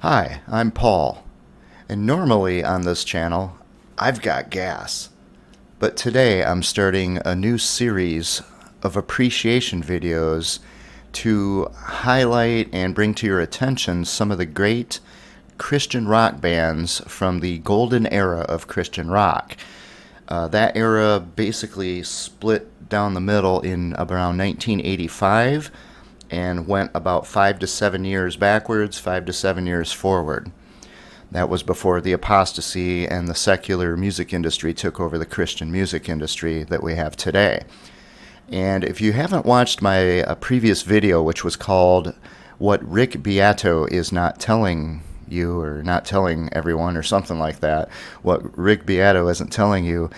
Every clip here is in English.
Hi, I'm Paul, and normally on this channel, I've got gas. But today I'm starting a new series of appreciation videos to highlight and bring to your attention some of the great Christian rock bands from the golden era of Christian rock. That era basically split down the middle in around 1985 and went about 5 to 7 years backwards, 5 to 7 years forward. That was before the apostasy and the secular music industry took over the Christian music industry that we have today. And if you haven't watched my previous video, which was called What Rick Beato is Not Telling You, or Not Telling Everyone, or something like that, what Rick Beato isn't telling you,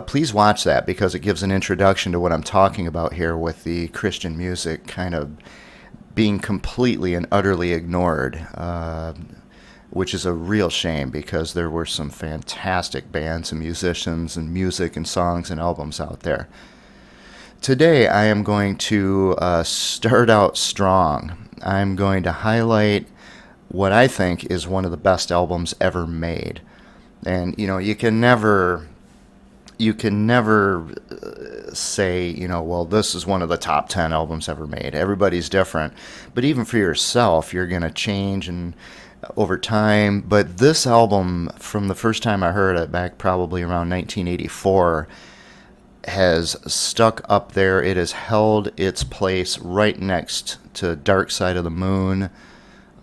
please watch that, because it gives an introduction to what I'm talking about here with the Christian music kind of being completely and utterly ignored, which is a real shame, because there were some fantastic bands and musicians and music and songs and albums out there. Today I am going to start out strong. I'm going to highlight what I think is one of the best albums ever made. And you can never say, well, this is one of the top 10 albums ever made. Everybody's different. But even for yourself, you're going to change and over time. But this album, from the first time I heard it back probably around 1984, has stuck up there. It has held its place right next to Dark Side of the Moon,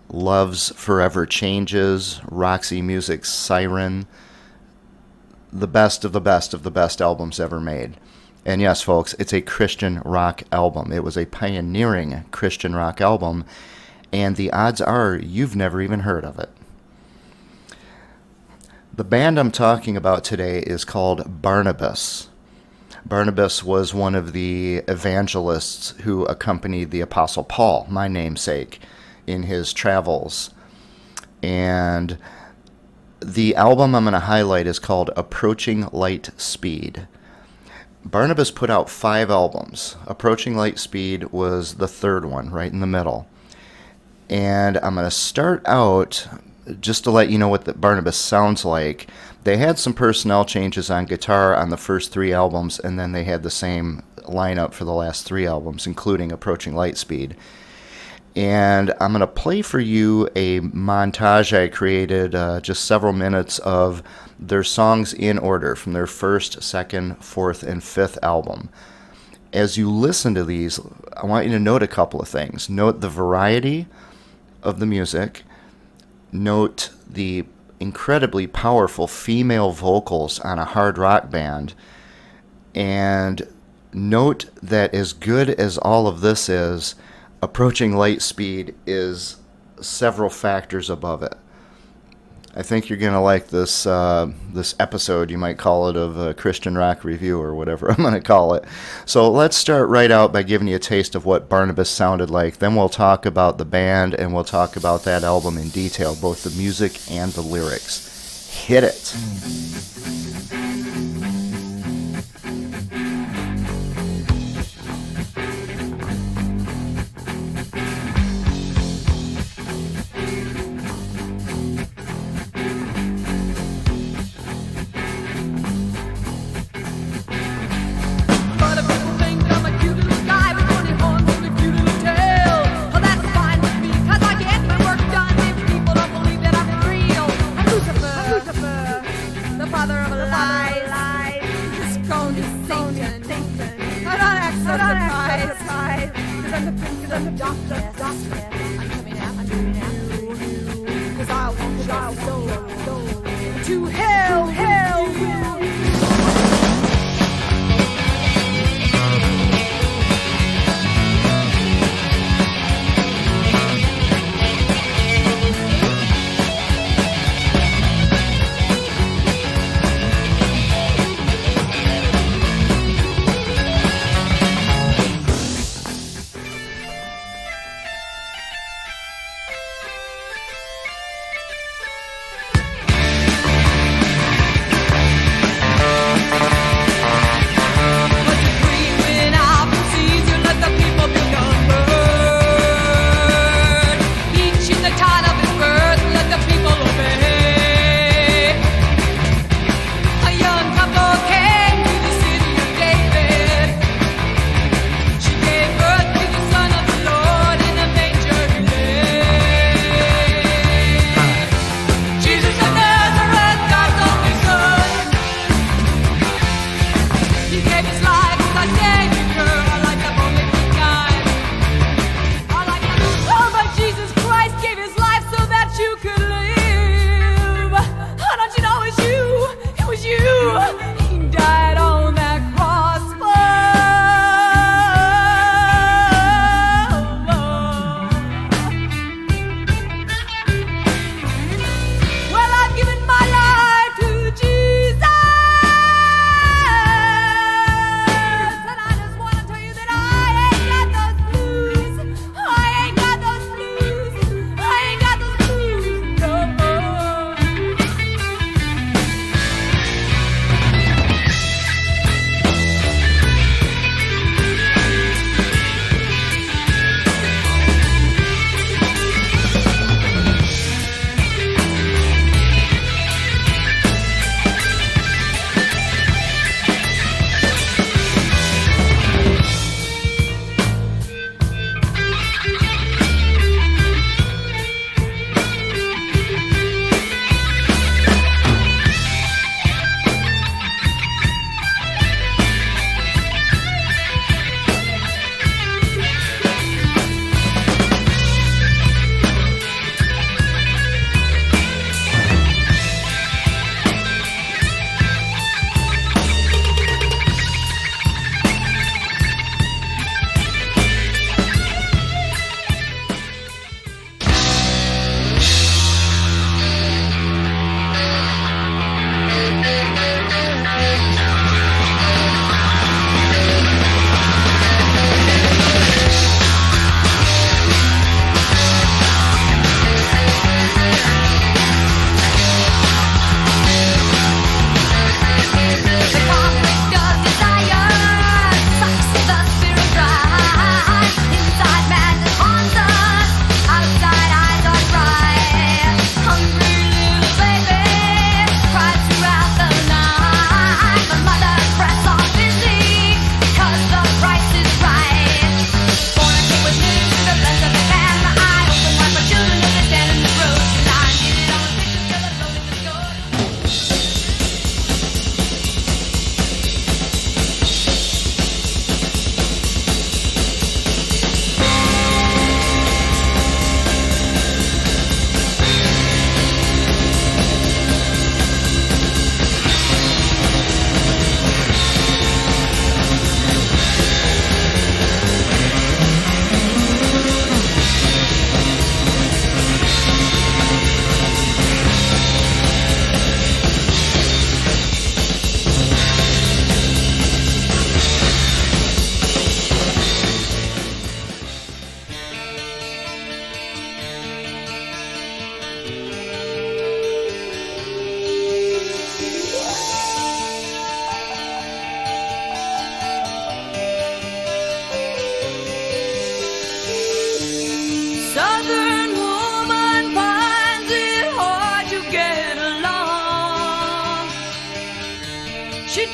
Love's Forever Changes, Roxy Music's Siren. The best of the best of the best albums ever made. And yes, folks, it's a Christian rock album. It was a pioneering Christian rock album, and the odds are you've never even heard of it. The band I'm talking about today is called Barnabas. Barnabas was one of the evangelists who accompanied the Apostle Paul, my namesake, in his travels. And the album I'm going to highlight is called Approaching Light Speed. Barnabas put out 5 albums. Approaching Light Speed was the third one, right in the middle. And I'm going to start out, just to let you know what Barnabas sounds like. They had some personnel changes on guitar on the first 3 albums, and then they had the same lineup for the last 3 albums, including Approaching Light Speed. And I'm going to play for you a montage I created, just several minutes of their songs in order from their first, second, fourth, and fifth album. As you listen to these, I want you to note a couple of things. Note the variety of the music. Note the incredibly powerful female vocals on a hard rock band. And note that as good as all of this is, Approaching Light Speed is several factors above it. I think you're going to like this this episode, you might call it, of a Christian rock review or whatever I'm going to call it. So let's start right out by giving you a taste of what Barnabas sounded like. Then we'll talk about the band, and we'll talk about that album in detail, both the music and the lyrics. Hit it.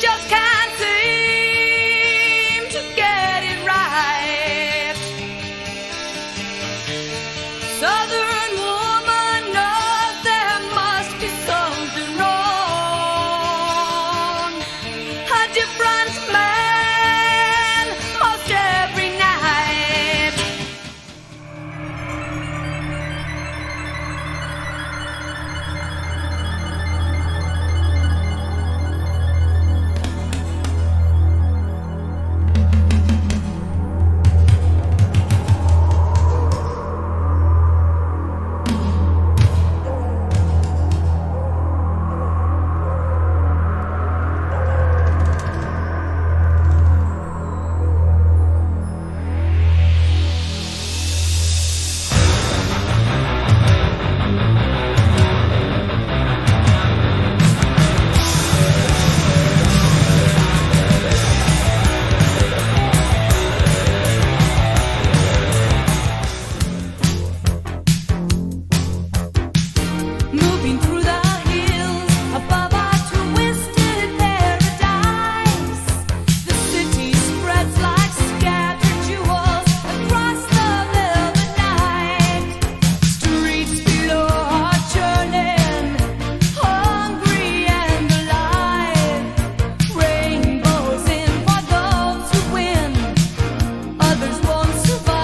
just can't seem to get it right. Southern woman knows there must be something wrong. A different man most every night. Moving through the hills above our twisted paradise, the city spreads like scattered jewels across the velvet night. Streets below are churning, hungry and alive. Rainbows in for those who win, others won't survive.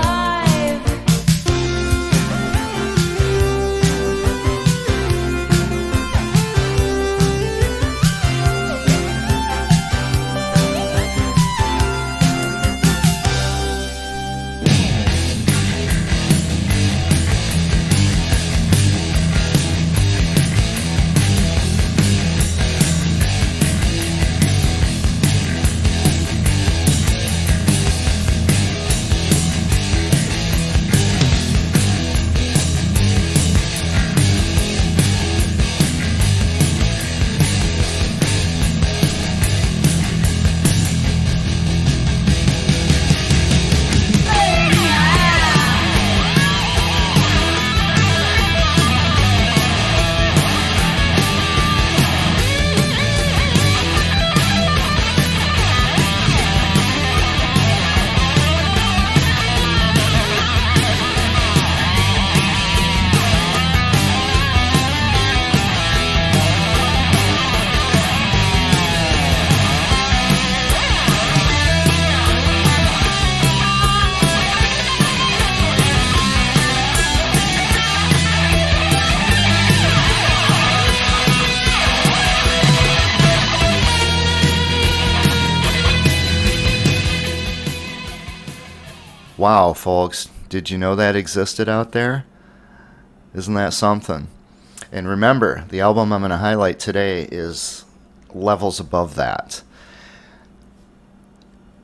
Wow, folks, did you know that existed out there? Isn't that something? And remember, the album I'm going to highlight today is levels above that.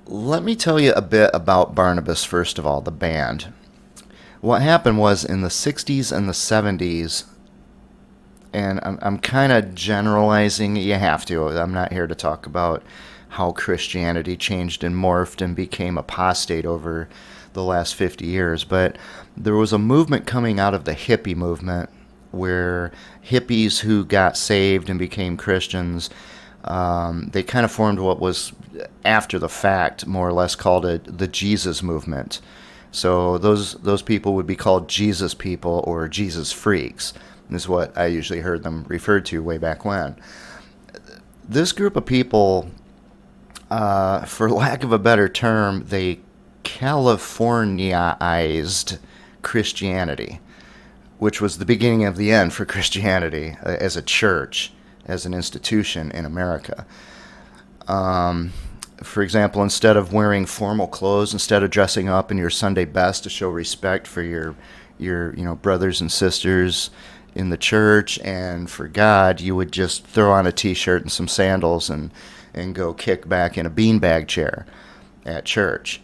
Let me tell you a bit about Barnabas, first of all, the band. What happened was in the 60s and the 70s, and I'm kind of generalizing, you have to. I'm not here to talk about how Christianity changed and morphed and became apostate over the last 50 years, but there was a movement coming out of the hippie movement where hippies who got saved and became Christians, they kind of formed what was, after the fact, more or less called the Jesus movement. So those people would be called Jesus people or Jesus freaks. This is what I usually heard them referred to way back when. This group of people, for lack of a better term, they Californiaized Christianity, which was the beginning of the end for Christianity as a church, as an institution in America. For example, instead of wearing formal clothes, instead of dressing up in your Sunday best to show respect for your brothers and sisters in the church and for God, you would just throw on a t-shirt and some sandals and go kick back in a beanbag chair at church.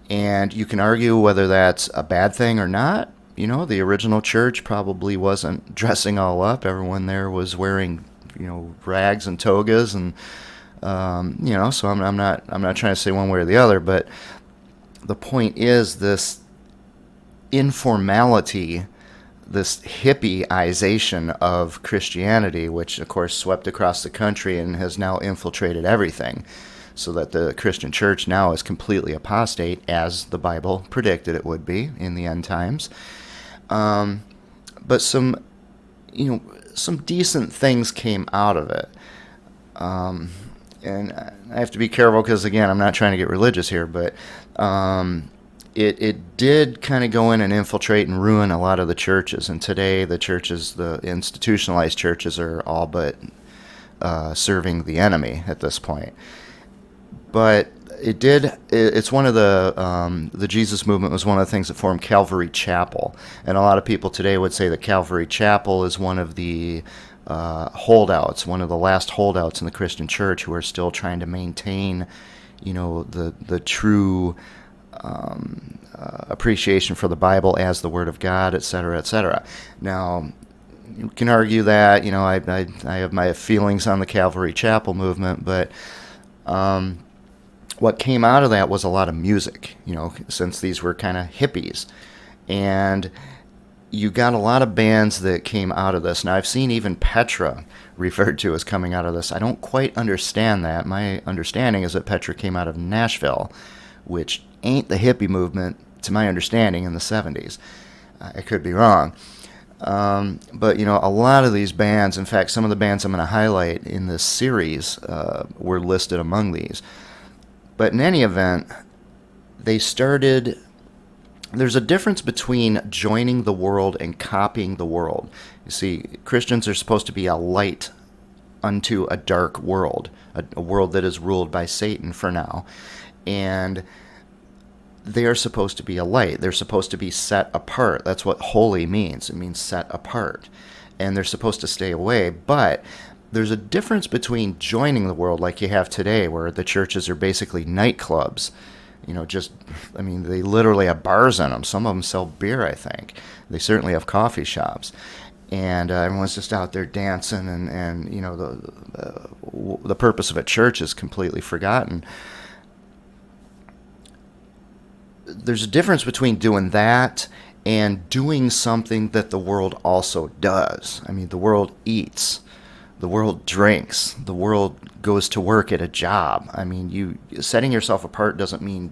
And you can argue whether that's a bad thing or not. The original church probably wasn't dressing all up. Everyone there was wearing, rags and togas, and so I'm not trying to say one way or the other, but the point is this informality this hippieization of Christianity, which of course swept across the country and has now infiltrated everything, so that the Christian church now is completely apostate, as the Bible predicted it would be in the end times. But some decent things came out of it. And I have to be careful because, again, I'm not trying to get religious here, but it did kind of go in and infiltrate and ruin a lot of the churches. And today the churches, the institutionalized churches, are all but serving the enemy at this point. But it's one of the Jesus movement was one of the things that formed Calvary Chapel. And a lot of people today would say that Calvary Chapel is one of the holdouts, one of the last holdouts in the Christian church who are still trying to maintain, the true appreciation for the Bible as the Word of God, et cetera, et cetera. Now, you can argue that, I have my feelings on the Calvary Chapel movement, but what came out of that was a lot of music, since these were kind of hippies. And you got a lot of bands that came out of this. Now, I've seen even Petra referred to as coming out of this. I don't quite understand that. My understanding is that Petra came out of Nashville, which ain't the hippie movement, to my understanding, in the 70s. I could be wrong. But, a lot of these bands, in fact, some of the bands I'm going to highlight in this series were listed among these. But in any event, there's a difference between joining the world and copying the world. You see, Christians are supposed to be a light unto a dark world, a world that is ruled by Satan for now. And they are supposed to be a light. They're supposed to be set apart. That's what holy means. It means set apart. And they're supposed to stay away. But there's a difference between joining the world like you have today, where the churches are basically nightclubs. They literally have bars in them. Some of them sell beer, I think. They certainly have coffee shops. And everyone's just out there dancing, and the purpose of a church is completely forgotten. There's a difference between doing that and doing something that the world also does. The world eats. The world drinks. The world goes to work at a job. You setting yourself apart doesn't mean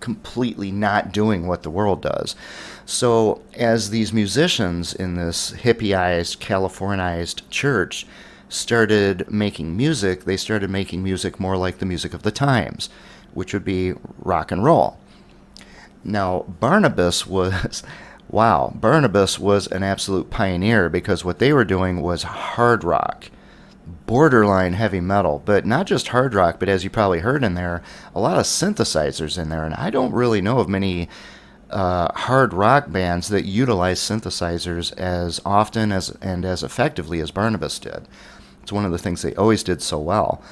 completely not doing what the world does. So as these musicians in this hippieized, Californized church started making music, they started making music more like the music of the times, which would be rock and roll. Now, Barnabas was an absolute pioneer, because what they were doing was hard rock, borderline heavy metal, but not just hard rock, but as you probably heard in there, a lot of synthesizers in there. And I don't really know of many hard rock bands that utilize synthesizers as often and as effectively as Barnabas did. It's one of the things they always did so well.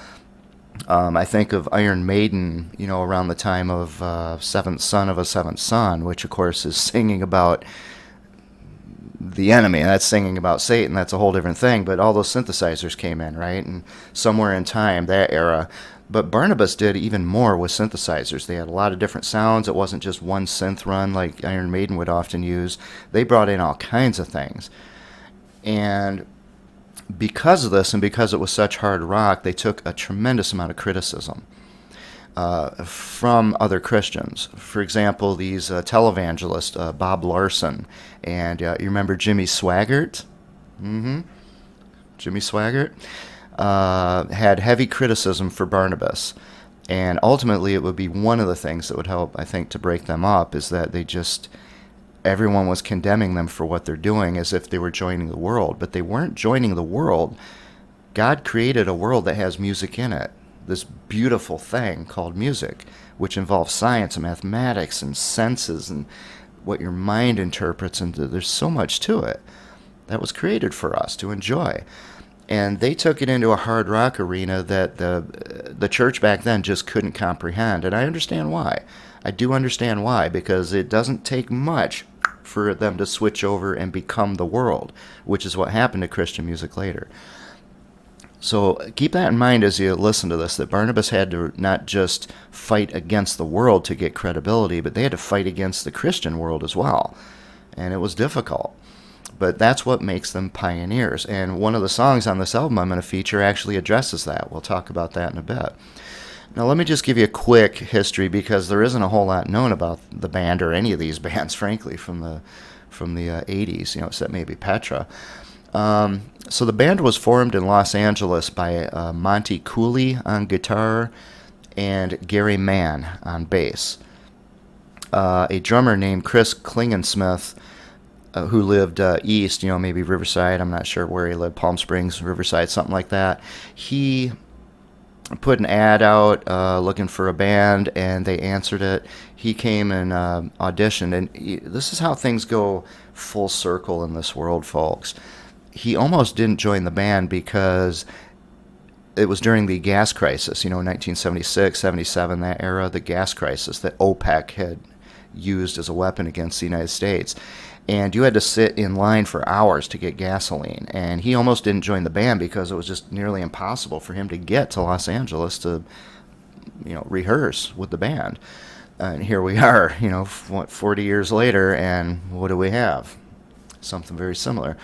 I think of Iron Maiden, around the time of Seventh Son of a Seventh Son, which of course is singing about the enemy. That's singing about Satan. That's a whole different thing. But all those synthesizers came in, right? And somewhere in time, that era. But Barnabas did even more with synthesizers. They had a lot of different sounds. It wasn't just one synth run like Iron Maiden would often use. They brought in all kinds of things. And because of this, and because it was such hard rock, they took a tremendous amount of criticism from other Christians. For example, these televangelists, Bob Larson, and you remember Jimmy Swaggart? Jimmy Swaggart had heavy criticism for Barnabas. And ultimately, it would be one of the things that would help, I think, to break them up, is that everyone was condemning them for what they're doing as if they were joining the world. But they weren't joining the world. God created a world that has music in it. This beautiful thing called music, which involves science and mathematics and senses and what your mind interprets. And there's so much to it that was created for us to enjoy. And they took it into a hard rock arena that the church back then just couldn't comprehend. And I understand why. I do understand why, because it doesn't take much for them to switch over and become the world, which is what happened to Christian music later. So keep that in mind as you listen to this, that Barnabas had to not just fight against the world to get credibility, but they had to fight against the Christian world as well. And it was difficult. But that's what makes them pioneers. And one of the songs on this album I'm going to feature actually addresses that. We'll talk about that in a bit. Now, let me just give you a quick history, because there isn't a whole lot known about the band or any of these bands, frankly, from the 80s, except maybe Petra. So the band was formed in Los Angeles by Monty Cooley on guitar and Gary Mann on bass. A drummer named Kris Klingensmith, who lived east, maybe Riverside, I'm not sure where he lived, Palm Springs, Riverside, something like that. He put an ad out looking for a band, and they answered it. He came and auditioned, and this is how things go full circle in this world, folks. He almost didn't join the band because it was during the gas crisis, 1976, 77, that era, the gas crisis that OPEC had used as a weapon against the United States. And you had to sit in line for hours to get gasoline. And he almost didn't join the band because it was just nearly impossible for him to get to Los Angeles to, rehearse with the band. And here we are, 40 years later, and what do we have? Something very similar.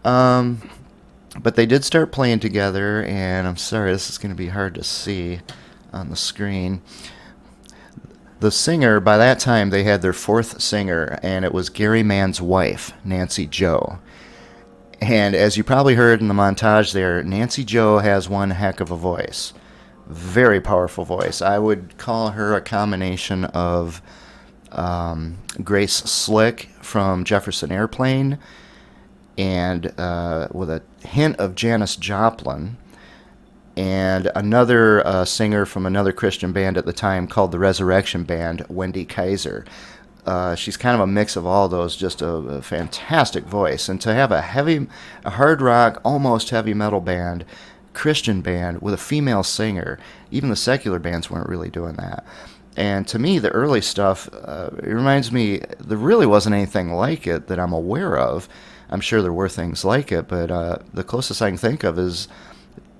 But they did start playing together, and I'm sorry, this is going to be hard to see on the screen. The singer, by that time, they had their fourth singer, and it was Gary Mann's wife, Nancy Jo. And as you probably heard in the montage there, Nancy Jo has one heck of a voice. Very powerful voice. I would call her a combination of Grace Slick from Jefferson Airplane, and with a hint of Janis Joplin, and another singer from another Christian band at the time called the Resurrection Band, Wendy Kaiser. She's kind of a mix of all those, just a fantastic voice. And to have a hard rock, almost heavy metal band, Christian band with a female singer, even the secular bands weren't really doing that. And to me, the early stuff, it reminds me, there really wasn't anything like it that I'm aware of. I'm sure there were things like it, but the closest I can think of is,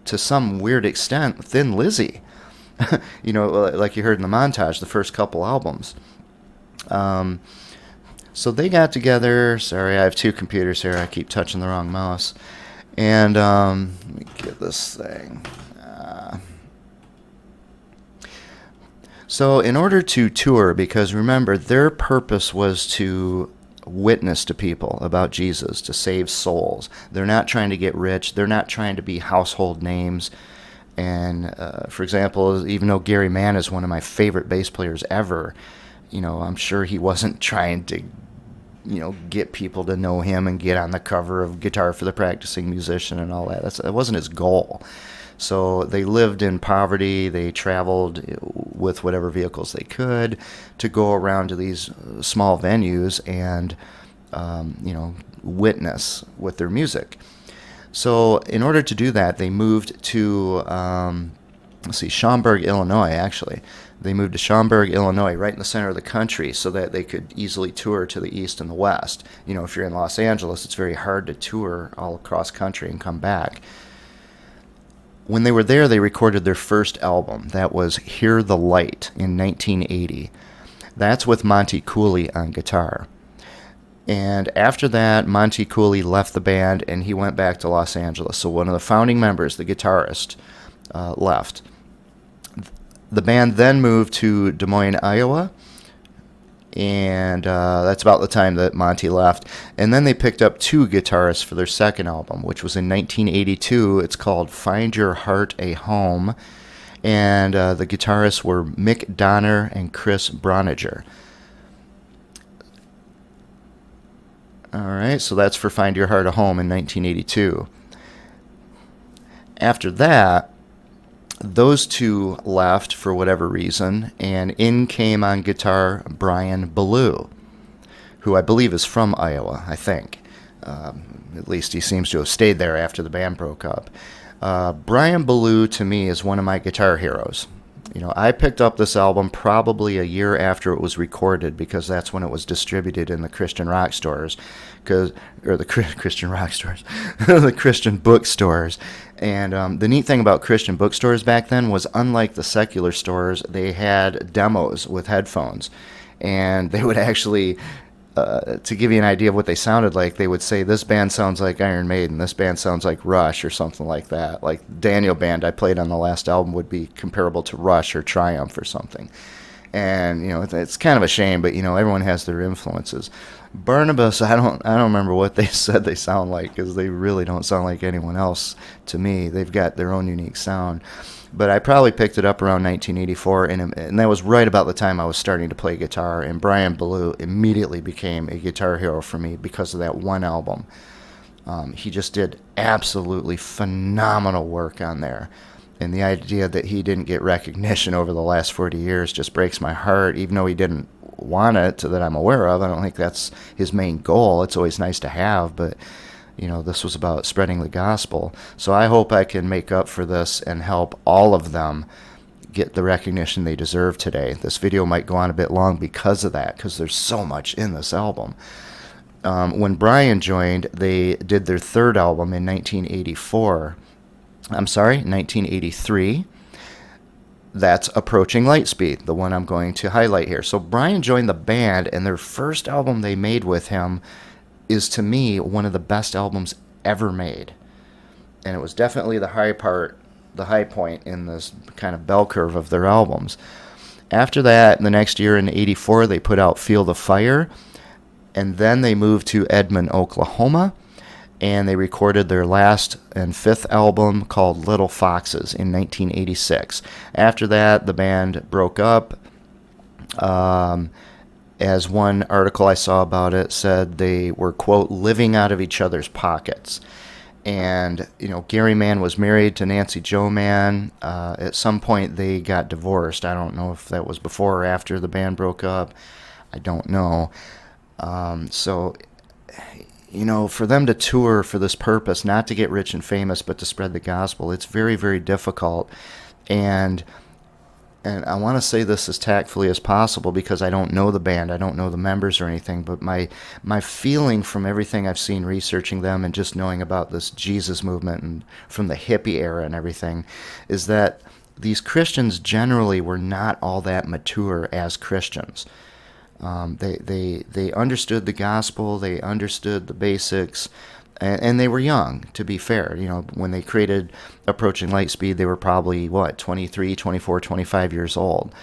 to some weird extent, Thin Lizzy. Like you heard in the montage, the first couple albums. So they got together. Sorry, I have two computers here. I keep touching the wrong mouse. And let me get this thing. So in order to tour, because remember, their purpose was to witness to people about Jesus, to save souls. They're not trying to get rich. They're not trying to be household names. And for example, even though Gary Mann is one of my favorite bass players ever, I'm sure he wasn't trying to, get people to know him and get on the cover of Guitar for the Practicing Musician and all that. That wasn't his goal. So they lived in poverty. They traveled with whatever vehicles they could to go around to these small venues and, witness with their music. So in order to do that, they moved to, Schaumburg, Illinois, actually. They moved to Schaumburg, Illinois, right in the center of the country, so that they could easily tour to the east and the west. If you're in Los Angeles, it's very hard to tour all across country and come back. When they were there, they recorded their first album. That was Hear the Light in 1980. That's with Monty Cooley on guitar. And after that, Monty Cooley left the band and he went back to Los Angeles. So one of the founding members, the guitarist, left. The band then moved to Des Moines, Iowa. And that's about the time that Monty left. And then they picked up two guitarists for their second album, which was in 1982. It's called Find Your Heart a Home. And the guitarists were Mick Donner and Chris Broniger. All right, so that's for Find Your Heart a Home in 1982. After that, those two left for whatever reason, and in came on guitar Brian Belew, who I believe is from Iowa, I think. At least he seems to have stayed there after the band broke up. Brian Belew, to me, is one of my guitar heroes. I picked up this album probably a year after it was recorded, because that's when it was distributed in the Christian rock stores, Christian rock stores, the Christian bookstores. And the neat thing about Christian bookstores back then was, unlike the secular stores, they had demos with headphones, and they would actually to give you an idea of what they sounded like, they would say, this band sounds like Iron Maiden, this band sounds like Rush, or something like that. Like Daniel band I played on the last album would be comparable to Rush or Triumph or something. And, it's kind of a shame, but, everyone has their influences. Barnabas, I don't remember what they said they sound like, because they really don't sound like anyone else to me. They've got their own unique sound. But I probably picked it up around 1984, and that was right about the time I was starting to play guitar, and Brian Belew immediately became a guitar hero for me because of that one album. He just did absolutely phenomenal work on there. And the idea that he didn't get recognition over the last 40 years just breaks my heart, even though he didn't want it, that I'm aware of. I don't think that's his main goal. It's always nice to have, but this was about spreading the gospel. So I hope I can make up for this and help all of them get the recognition they deserve today. This video might go on a bit long because of that, because there's so much in this album. When Brian joined, they did their third album in 1983. That's Approaching Lightspeed, the one I'm going to highlight here. So Brian joined the band, and their first album they made with him is, to me, one of the best albums ever made. And it was definitely the high point in this kind of bell curve of their albums. After that, the next year in 84, they put out Feel the Fire, and then they moved to Edmond, Oklahoma, and they recorded their last and fifth album called Little Foxes in 1986. After that, the band broke up. As one article I saw about it said, they were, quote, living out of each other's pockets. And, Gary Mann was married to Nancy Jo Mann. At some point, they got divorced. I don't know if that was before or after the band broke up. I don't know. For them to tour for this purpose, not to get rich and famous, but to spread the gospel, it's very, very difficult. And I want to say this as tactfully as possible because I don't know the band, I don't know the members or anything, but my feeling from everything I've seen researching them and just knowing about this Jesus movement and from the hippie era and everything is that these Christians generally were not all that mature as Christians. They understood the gospel, they understood the basics, and they were young, to be fair. When they created Approaching Lightspeed, they were probably, 23, 24, 25 years old,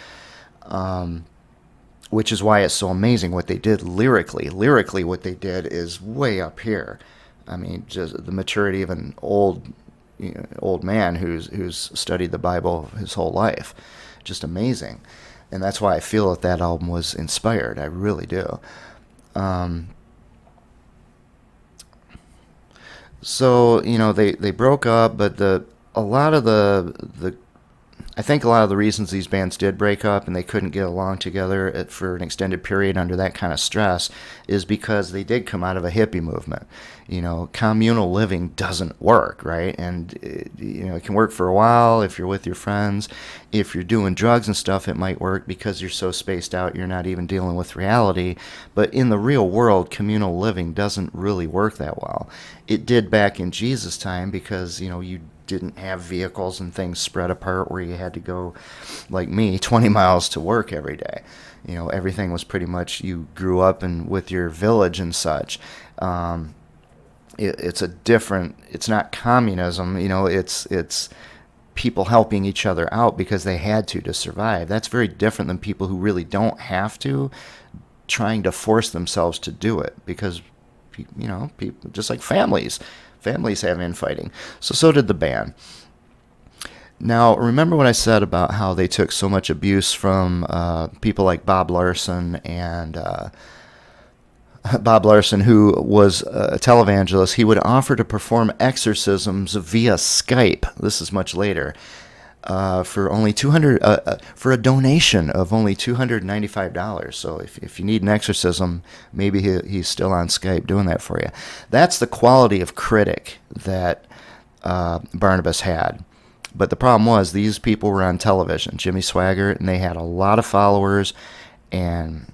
which is why it's so amazing what they did lyrically. Lyrically, what they did is way up here. I mean, just the maturity of an old man who's studied the Bible his whole life. Just amazing. And that's why I feel that album was inspired. I really do. So, they broke up, but I think a lot of the reasons these bands did break up and they couldn't get along together for an extended period under that kind of stress is because they did come out of a hippie movement. Communal living doesn't work, right? And, it can work for a while if you're with your friends. If you're doing drugs and stuff, it might work because you're so spaced out you're not even dealing with reality. But in the real world, communal living doesn't really work that well. It did back in Jesus' time because, you didn't have vehicles and things spread apart where you had to go, like me, 20 miles to work every day. Everything was pretty much, you grew up with your village and such. It's not communism, it's people helping each other out because they had to survive. That's very different than people who really don't have to, trying to force themselves to do it because, people, just like families have infighting. So did the band. Now, remember what I said about how they took so much abuse from people like Bob Larson and Bob Larson, who was a televangelist. He would offer to perform exorcisms via Skype. This is much later. For only for a donation of only $295. So if you need an exorcism, maybe he's still on Skype doing that for you. That's the quality of critic that Barnabas had. But the problem was these people were on television, Jimmy Swaggart, and they had a lot of followers. And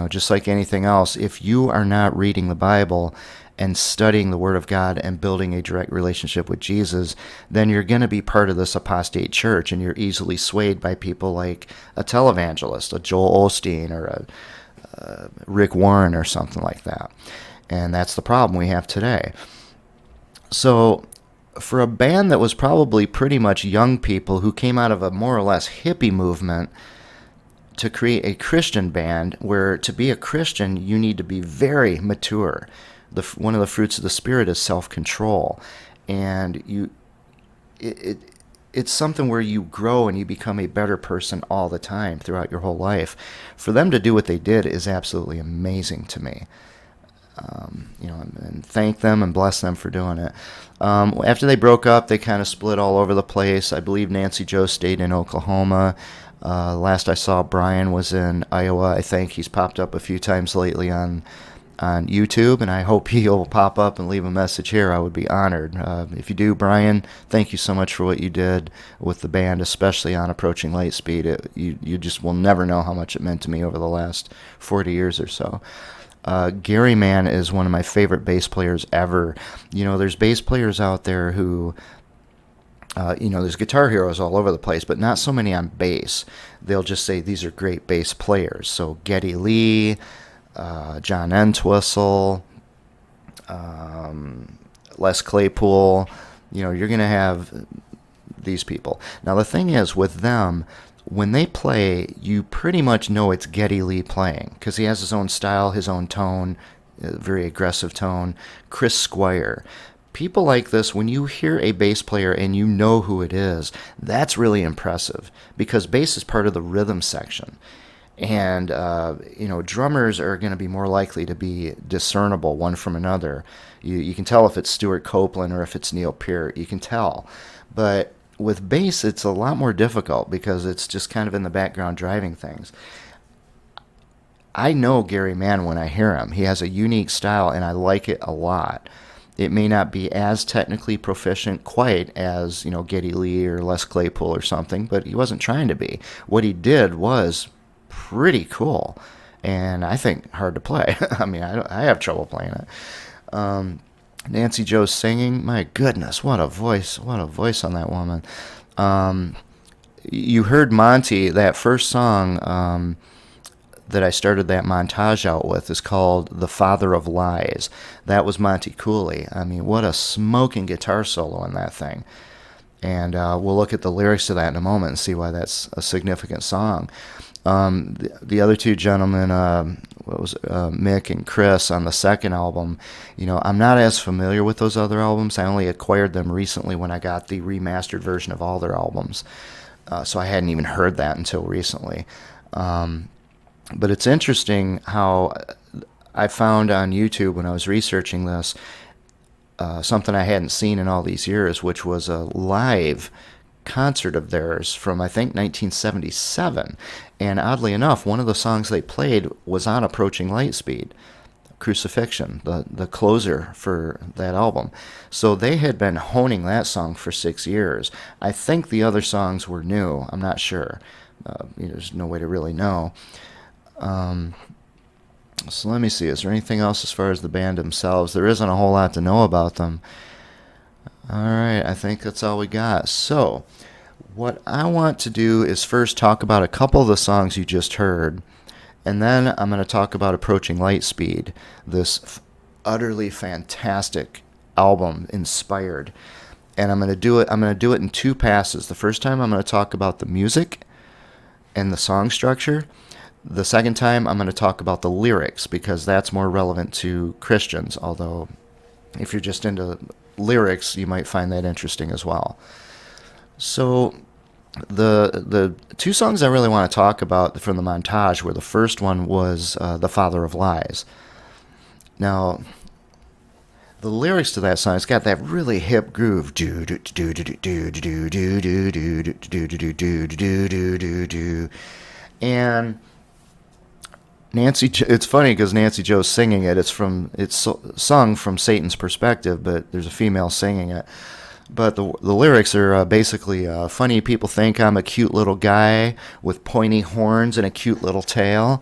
just like anything else, if you are not reading the Bible and studying the Word of God and building a direct relationship with Jesus, then you're going to be part of this apostate church, and you're easily swayed by people like a televangelist, a Joel Osteen, or Rick Warren or something like that. And that's the problem we have today. So for a band that was probably pretty much young people who came out of a more or less hippie movement to create a Christian band, where to be a Christian you need to be very mature. One of the fruits of the Spirit is self-control, and it's something where you grow and you become a better person all the time throughout your whole life. For them to do what they did is absolutely amazing to me. And thank them and bless them for doing it. After they broke up, they kind of split all over the place. I believe Nancy Joe stayed in Oklahoma. Last I saw, Brian was in Iowa. I think he's popped up a few times lately on YouTube, and I hope he'll pop up and leave a message here. I would be honored. If you do, Brian, thank you so much for what you did with the band, especially on Approaching Lightspeed. You just will never know how much it meant to me over the last 40 years or so. Gary Mann is one of my favorite bass players ever. There's bass players out there who, there's guitar heroes all over the place, but not so many on bass. They'll just say these are great bass players. So Geddy Lee, John Entwistle, Les Claypool, you're going to have these people. Now the thing is with them, when they play, you pretty much know it's Geddy Lee playing, because he has his own style, his own tone, very aggressive tone. Chris Squire. People like this, when you hear a bass player and you know who it is, that's really impressive, because bass is part of the rhythm section. And, drummers are going to be more likely to be discernible one from another. You can tell if it's Stuart Copeland or if it's Neil Peart. You can tell. But with bass, it's a lot more difficult because it's just kind of in the background driving things. I know Gary Mann when I hear him. He has a unique style, and I like it a lot. It may not be as technically proficient quite as, Geddy Lee or Les Claypool or something, but he wasn't trying to be. What he did was pretty cool, and I think hard to play. I mean, I have trouble playing it. Nancy Joe's singing, my goodness, what a voice on that woman. You heard Monty, that first song that I started that montage out with is called The Father of Lies. That was Monty Cooley. I mean, what a smoking guitar solo in that thing. And we'll look at the lyrics to that in a moment and see why that's a significant song. The other two gentlemen, Mick and Kris on the second album, I'm not as familiar with those other albums. I only acquired them recently when I got the remastered version of all their albums. So I hadn't even heard that until recently. But it's interesting how I found on YouTube when I was researching this, something I hadn't seen in all these years, which was a live concert of theirs from, I think, 1977. And oddly enough, one of the songs they played was on Approaching Lightspeed, Crucifixion, the closer for that album. So they had been honing that song for 6 years. I think the other songs were new. I'm not sure. There's no way to really know. So let me see. Is there anything else as far as the band themselves? There isn't a whole lot to know about them. All right, I think that's all we got. So what I want to do is first talk about a couple of the songs you just heard, and then I'm going to talk about Approaching Lightspeed, this utterly fantastic album, inspired. And I'm going to do it in two passes. The first time I'm going to talk about the music and the song structure. The second time I'm going to talk about the lyrics, because that's more relevant to Christians, although if you're just into lyrics, you might find that interesting as well. So the two songs I really want to talk about from the montage were, the first one was The Father of Lies. Now, the lyrics to that song, it's got that really hip groove. And it's funny because Nancy Joe's singing it. It's sung from Satan's perspective, but there's a female singing it. But the lyrics are basically funny. People think I'm a cute little guy with pointy horns and a cute little tail.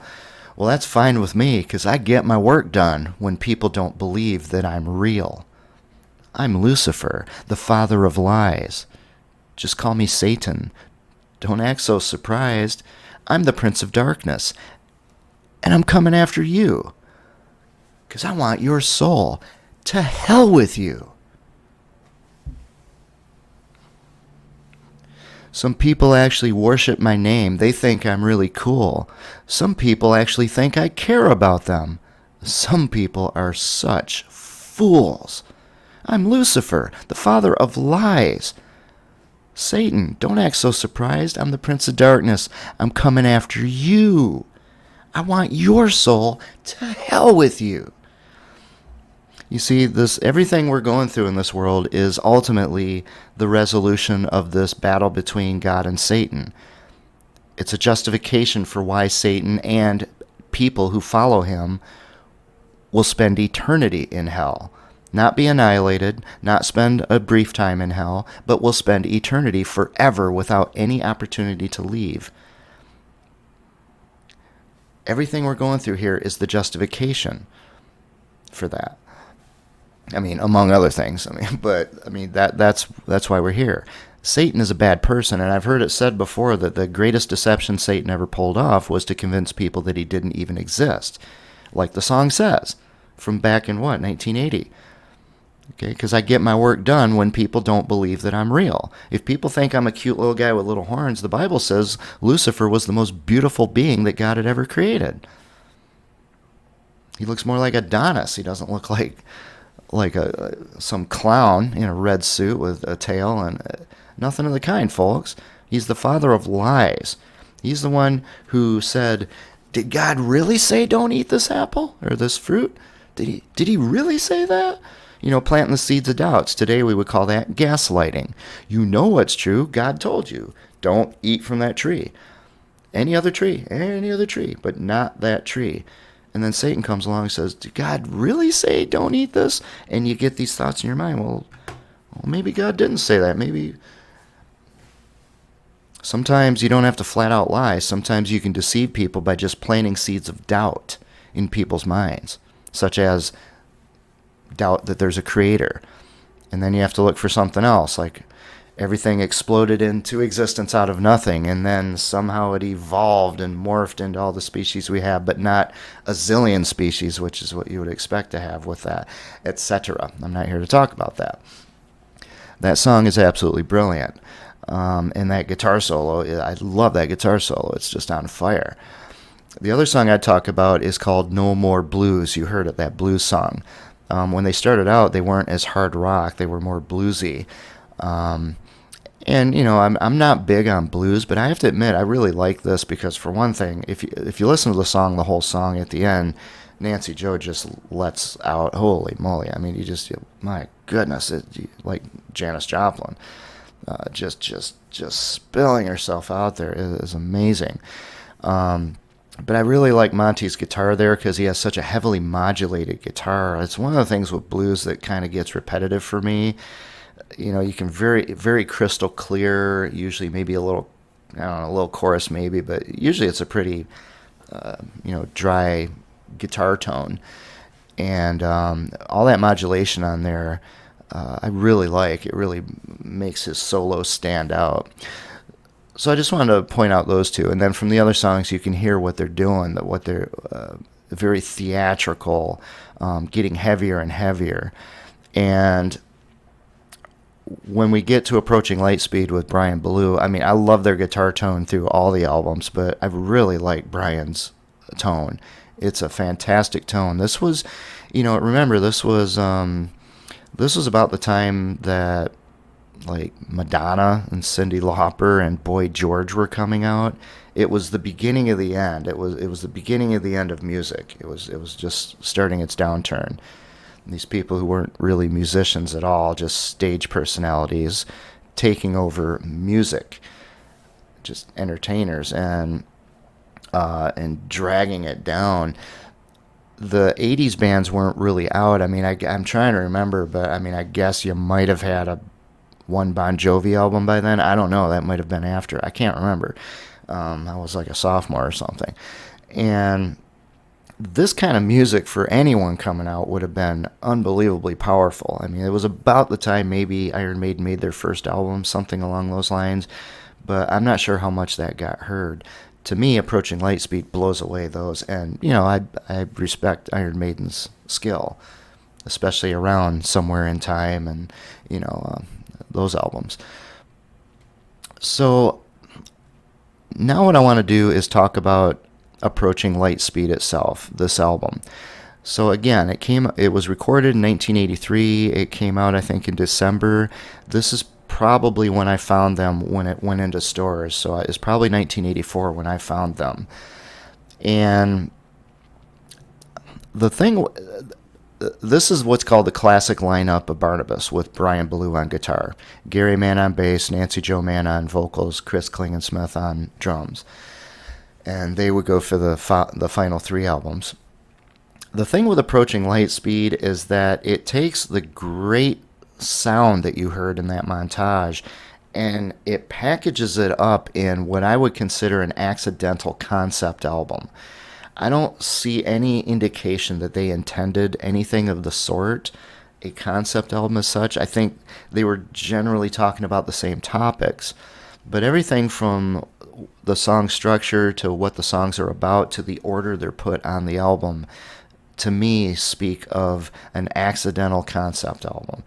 Well, that's fine with me, because I get my work done when people don't believe that I'm real. I'm Lucifer, the father of lies. Just call me Satan. Don't act so surprised. I'm the prince of darkness. and I'm coming after you. Because I want your soul. To hell with you. Some people actually worship my name. They think I'm really cool. Some people actually think I care about them. Some people are such fools. I'm Lucifer, the father of lies. Satan, don't act so surprised. I'm the Prince of Darkness. I'm coming after you. I want your soul. To hell with you. You see, everything we're going through in this world is ultimately the resolution of this battle between God and Satan. It's a justification for why Satan and people who follow him will spend eternity in hell. Not be annihilated, not spend a brief time in hell, but will spend eternity forever without any opportunity to leave. Everything we're going through here is the justification for that. I mean, among other things. That's why we're here. Satan is a bad person, and I've heard it said before that the greatest deception Satan ever pulled off was to convince people that he didn't even exist, like the song says, from back in 1980. Okay, because I get my work done when people don't believe that I'm real. If people think I'm a cute little guy with little horns, the Bible says Lucifer was the most beautiful being that God had ever created. He looks more like Adonis. He doesn't look like some clown in a red suit with a tail and nothing of the kind, folks. He's the father of lies. He's the one who said, did God really say don't eat this apple or this fruit? Did he really say that? Planting the seeds of doubts. Today we would call that gaslighting. You know what's true. God told you. Don't eat from that tree. Any other tree, but not that tree. And then Satan comes along and says, did God really say don't eat this? And you get these thoughts in your mind, well, maybe God didn't say that. Maybe. Sometimes you don't have to flat out lie. Sometimes you can deceive people by just planting seeds of doubt in people's minds, such as doubt that there's a creator. And then you have to look for something else, like everything exploded into existence out of nothing, and then somehow it evolved and morphed into all the species we have, but not a zillion species, which is what you would expect to have with that, etc. I'm not here to talk about that. That song is absolutely brilliant. And that guitar solo, I love that guitar solo. It's just on fire. The other song I'd talk about is called No More Blues. You heard it, that blues song. When they started out, they weren't as hard rock. They were more bluesy. And I'm not big on blues, but I have to admit I really like this because, for one thing, if you listen to the whole song at the end, Nancy Joe just lets out, holy moly! I mean, my goodness, like Janis Joplin, just spilling herself out there is amazing. But I really like Monty's guitar there because he has such a heavily modulated guitar. It's one of the things with blues that kind of gets repetitive for me. You can very, very crystal clear, usually maybe a little chorus maybe, but usually it's a pretty, dry guitar tone. And all that modulation on there, I really like. It really makes his solo stand out. So I just wanted to point out those two. And then from the other songs, you can hear what they're doing, what they're very theatrical, getting heavier and heavier. And when we get to Approaching Lightspeed with Brian Belew, I mean, I love their guitar tone through all the albums, but I really like Brian's tone. It's a fantastic tone. This was, remember, this was about the time that, like, Madonna and Cyndi Lauper and Boy George were coming out. It was the beginning of the end. It was the beginning of the end of music. It was just starting its downturn. These people who weren't really musicians at all, just stage personalities, taking over music, just entertainers, and dragging it down. The 80s bands weren't really out. I mean, I'm trying to remember, but I mean, I guess you might have had one Bon Jovi album by then. I don't know. That might have been after. I can't remember. I was like a sophomore or something. And this kind of music for anyone coming out would have been unbelievably powerful. I mean, it was about the time maybe Iron Maiden made their first album, something along those lines, but I'm not sure how much that got heard. to me, Approaching Lightspeed blows away those. And, I respect Iron Maiden's skill, especially around Somewhere in Time and, those albums. So now what I want to do is talk about Approaching Lightspeed itself, this album. So again, it was recorded in 1983. It came out, I think, in December. This is probably when I found them when it went into stores. So it's probably 1984 when I found them. And the thing, this is what's called the classic lineup of Barnabas, with Brian Belew on guitar, Gary Mann on bass, Nancy Jo Mann on vocals, Kris Klingensmith on drums. And they would go for the final 3 albums. The thing with Approaching Lightspeed is that it takes the great sound that you heard in that montage and it packages it up in what I would consider an accidental concept album. I don't see any indication that they intended anything of the sort, a concept album as such. I think they were generally talking about the same topics, but everything from the song structure to what the songs are about to the order they're put on the album, to me, speak of an accidental concept album,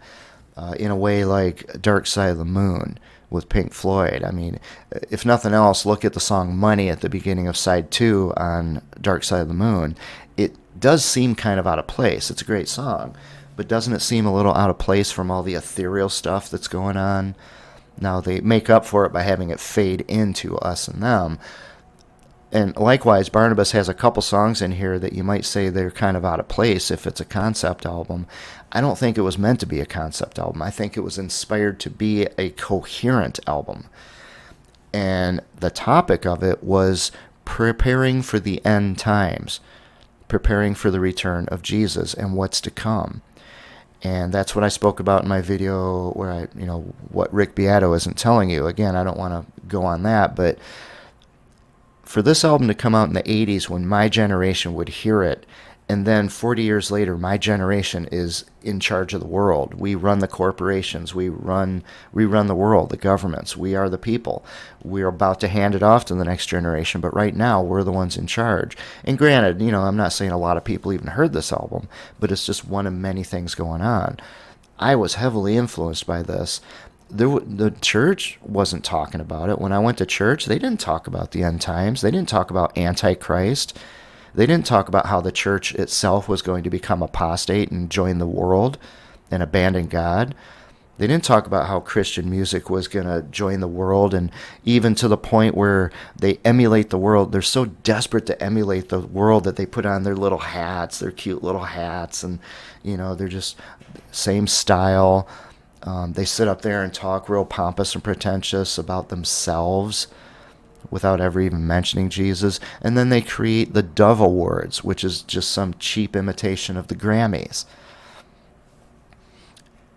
in a way like Dark Side of the Moon with Pink Floyd. I mean, if nothing else, look at the song Money at the beginning of side 2 on Dark Side of the Moon. It does seem kind of out of place. It's a great song, but doesn't it seem a little out of place from all the ethereal stuff that's going on? Now, they make up for it by having it fade into Us and Them. And likewise, Barnabas has a couple songs in here that you might say they're kind of out of place if it's a concept album. I don't think it was meant to be a concept album. I think it was inspired to be a coherent album. And the topic of it was preparing for the end times, preparing for the return of Jesus and what's to come. And that's what I spoke about in my video where what Rick Beato isn't telling you. Again, I don't want to go on that, but for this album to come out in the 80s when my generation would hear it, and then 40 years later, my generation is in charge of the world. We run the corporations. We run the world, the governments. We are the people. We're about to hand it off to the next generation, but right now we're the ones in charge. And granted, I'm not saying a lot of people even heard this album, but it's just one of many things going on. I was heavily influenced by this. The church wasn't talking about it. When I went to church, they didn't talk about the end times. They didn't talk about Antichrist. They didn't talk about how the church itself was going to become apostate and join the world and abandon God. They didn't talk about how Christian music was going to join the world, and even to the point where they emulate the world. They're so desperate to emulate the world that they put on their little hats, their cute little hats, and they're just same style. They sit up there and talk real pompous and pretentious about themselves without ever even mentioning Jesus. And then they create the Dove Awards, which is just some cheap imitation of the Grammys.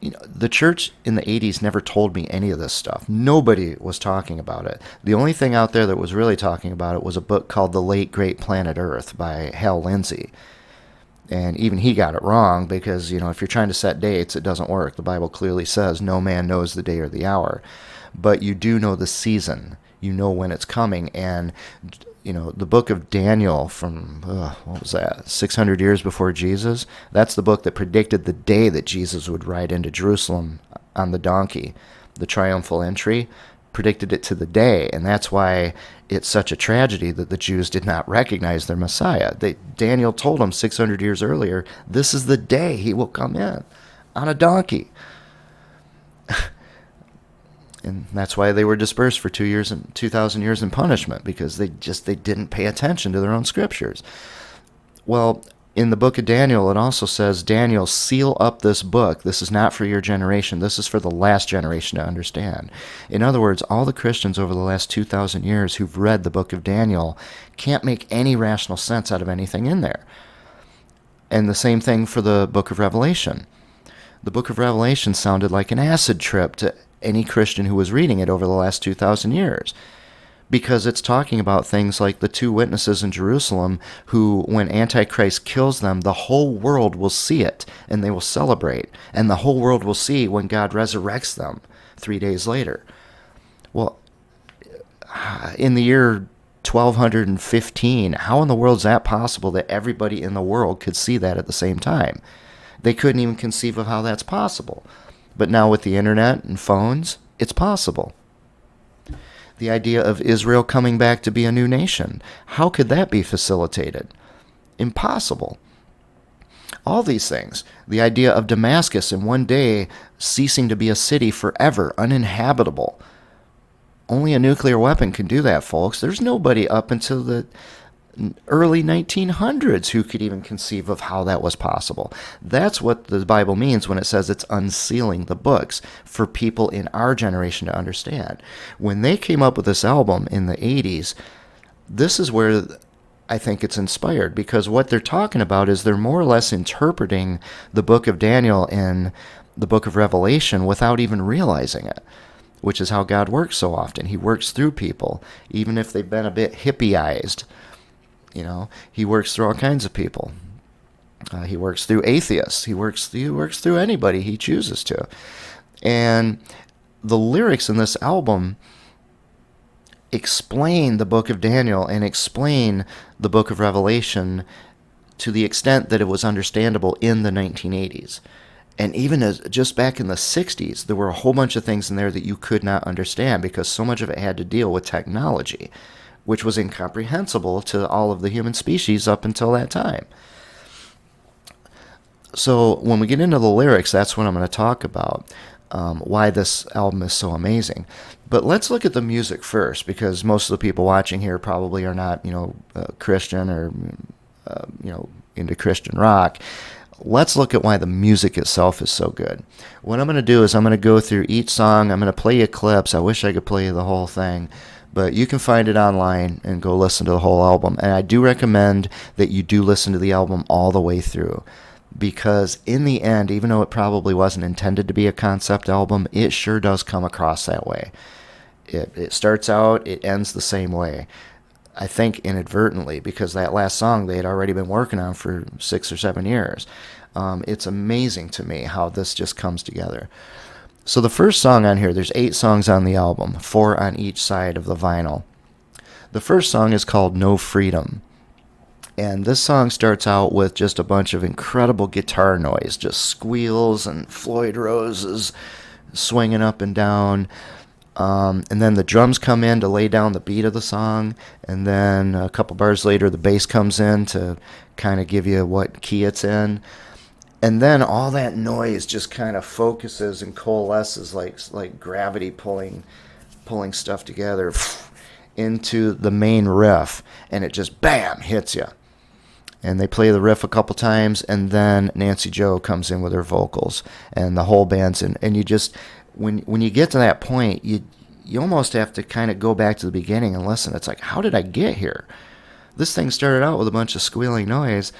The church in the 80s never told me any of this stuff. Nobody was talking about it. The only thing out there that was really talking about it was a book called The Late Great Planet Earth by Hal Lindsey. And even he got it wrong because, if you're trying to set dates, it doesn't work. The Bible clearly says no man knows the day or the hour. But you do know the season. You know when it's coming. And, the book of Daniel from, 600 years before Jesus? That's the book that predicted the day that Jesus would ride into Jerusalem on the donkey, the triumphal entry. Predicted it to the day, and that's why it's such a tragedy that the Jews did not recognize their Messiah. Daniel told them 600 years earlier, this is the day he will come in on a donkey. And that's why they were dispersed for 2,000 years in punishment, because they didn't pay attention to their own scriptures. Well, in the book of Daniel, it also says, Daniel, seal up this book. This is not for your generation. This is for the last generation to understand. In other words, all the Christians over the last 2,000 years who've read the book of Daniel can't make any rational sense out of anything in there. And the same thing for the book of Revelation. The book of Revelation sounded like an acid trip to any Christian who was reading it over the last 2,000 years. Because it's talking about things like the 2 witnesses in Jerusalem who, when Antichrist kills them, the whole world will see it, and they will celebrate. And the whole world will see when God resurrects them 3 days later. Well, in the year 1215. How in the world is that possible that everybody in the world could see that at the same time? They couldn't even conceive of how that's possible. But now with the internet and phones, it's possible. The idea of Israel coming back to be a new nation, how could that be facilitated? Impossible. All these things. The idea of Damascus in one day ceasing to be a city forever, uninhabitable. Only a nuclear weapon can do that, folks. There's nobody up until the early 1900s who could even conceive of how that was possible. That's what the Bible means when it says it's unsealing the books for people in our generation to understand. When they came up with this album in the 80s, this is where I think it's inspired, because what they're talking about is they're more or less interpreting the book of Daniel and the book of Revelation without even realizing it, which is how God works so often. He works through people, even if they've been a bit hippieized. He works through all kinds of people. He works through atheists. He works through anybody he chooses to. And the lyrics in this album explain the book of Daniel and explain the book of Revelation to the extent that it was understandable in the 1980s. And even as just back in the 60s, there were a whole bunch of things in there that you could not understand because so much of it had to deal with technology, which was incomprehensible to all of the human species up until that time. So when we get into the lyrics, that's what I'm going to talk about, why this album is so amazing. But let's look at the music first, because most of the people watching here probably are not, Christian or, into Christian rock. Let's look at why the music itself is so good. What I'm going to do is I'm going to go through each song. I'm going to play Eclipse. I wish I could play the whole thing, but you can find it online and go listen to the whole album. And I do recommend that you do listen to the album all the way through, because in the end, even though it probably wasn't intended to be a concept album, it sure does come across that way. It starts out, it ends the same way. I think inadvertently, because that last song they had already been working on for 6 or 7 years. It's amazing to me how this just comes together. So the first song on here, there's 8 songs on the album, 4 on each side of the vinyl. The first song is called No Freedom. And this song starts out with just a bunch of incredible guitar noise, just squeals and Floyd Roses swinging up and down. And then the drums come in to lay down the beat of the song, and then a couple bars later the bass comes in to kind of give you what key it's in, and then all that noise just kind of focuses and coalesces like gravity pulling stuff together into the main riff, and it just bam hits you. And they play the riff a couple times, and then Nancy Jo comes in with her vocals, and the whole band's in, and you just when you get to that point, you almost have to kind of go back to the beginning and listen. It's like, how did I get here? This thing started out with a bunch of squealing noise,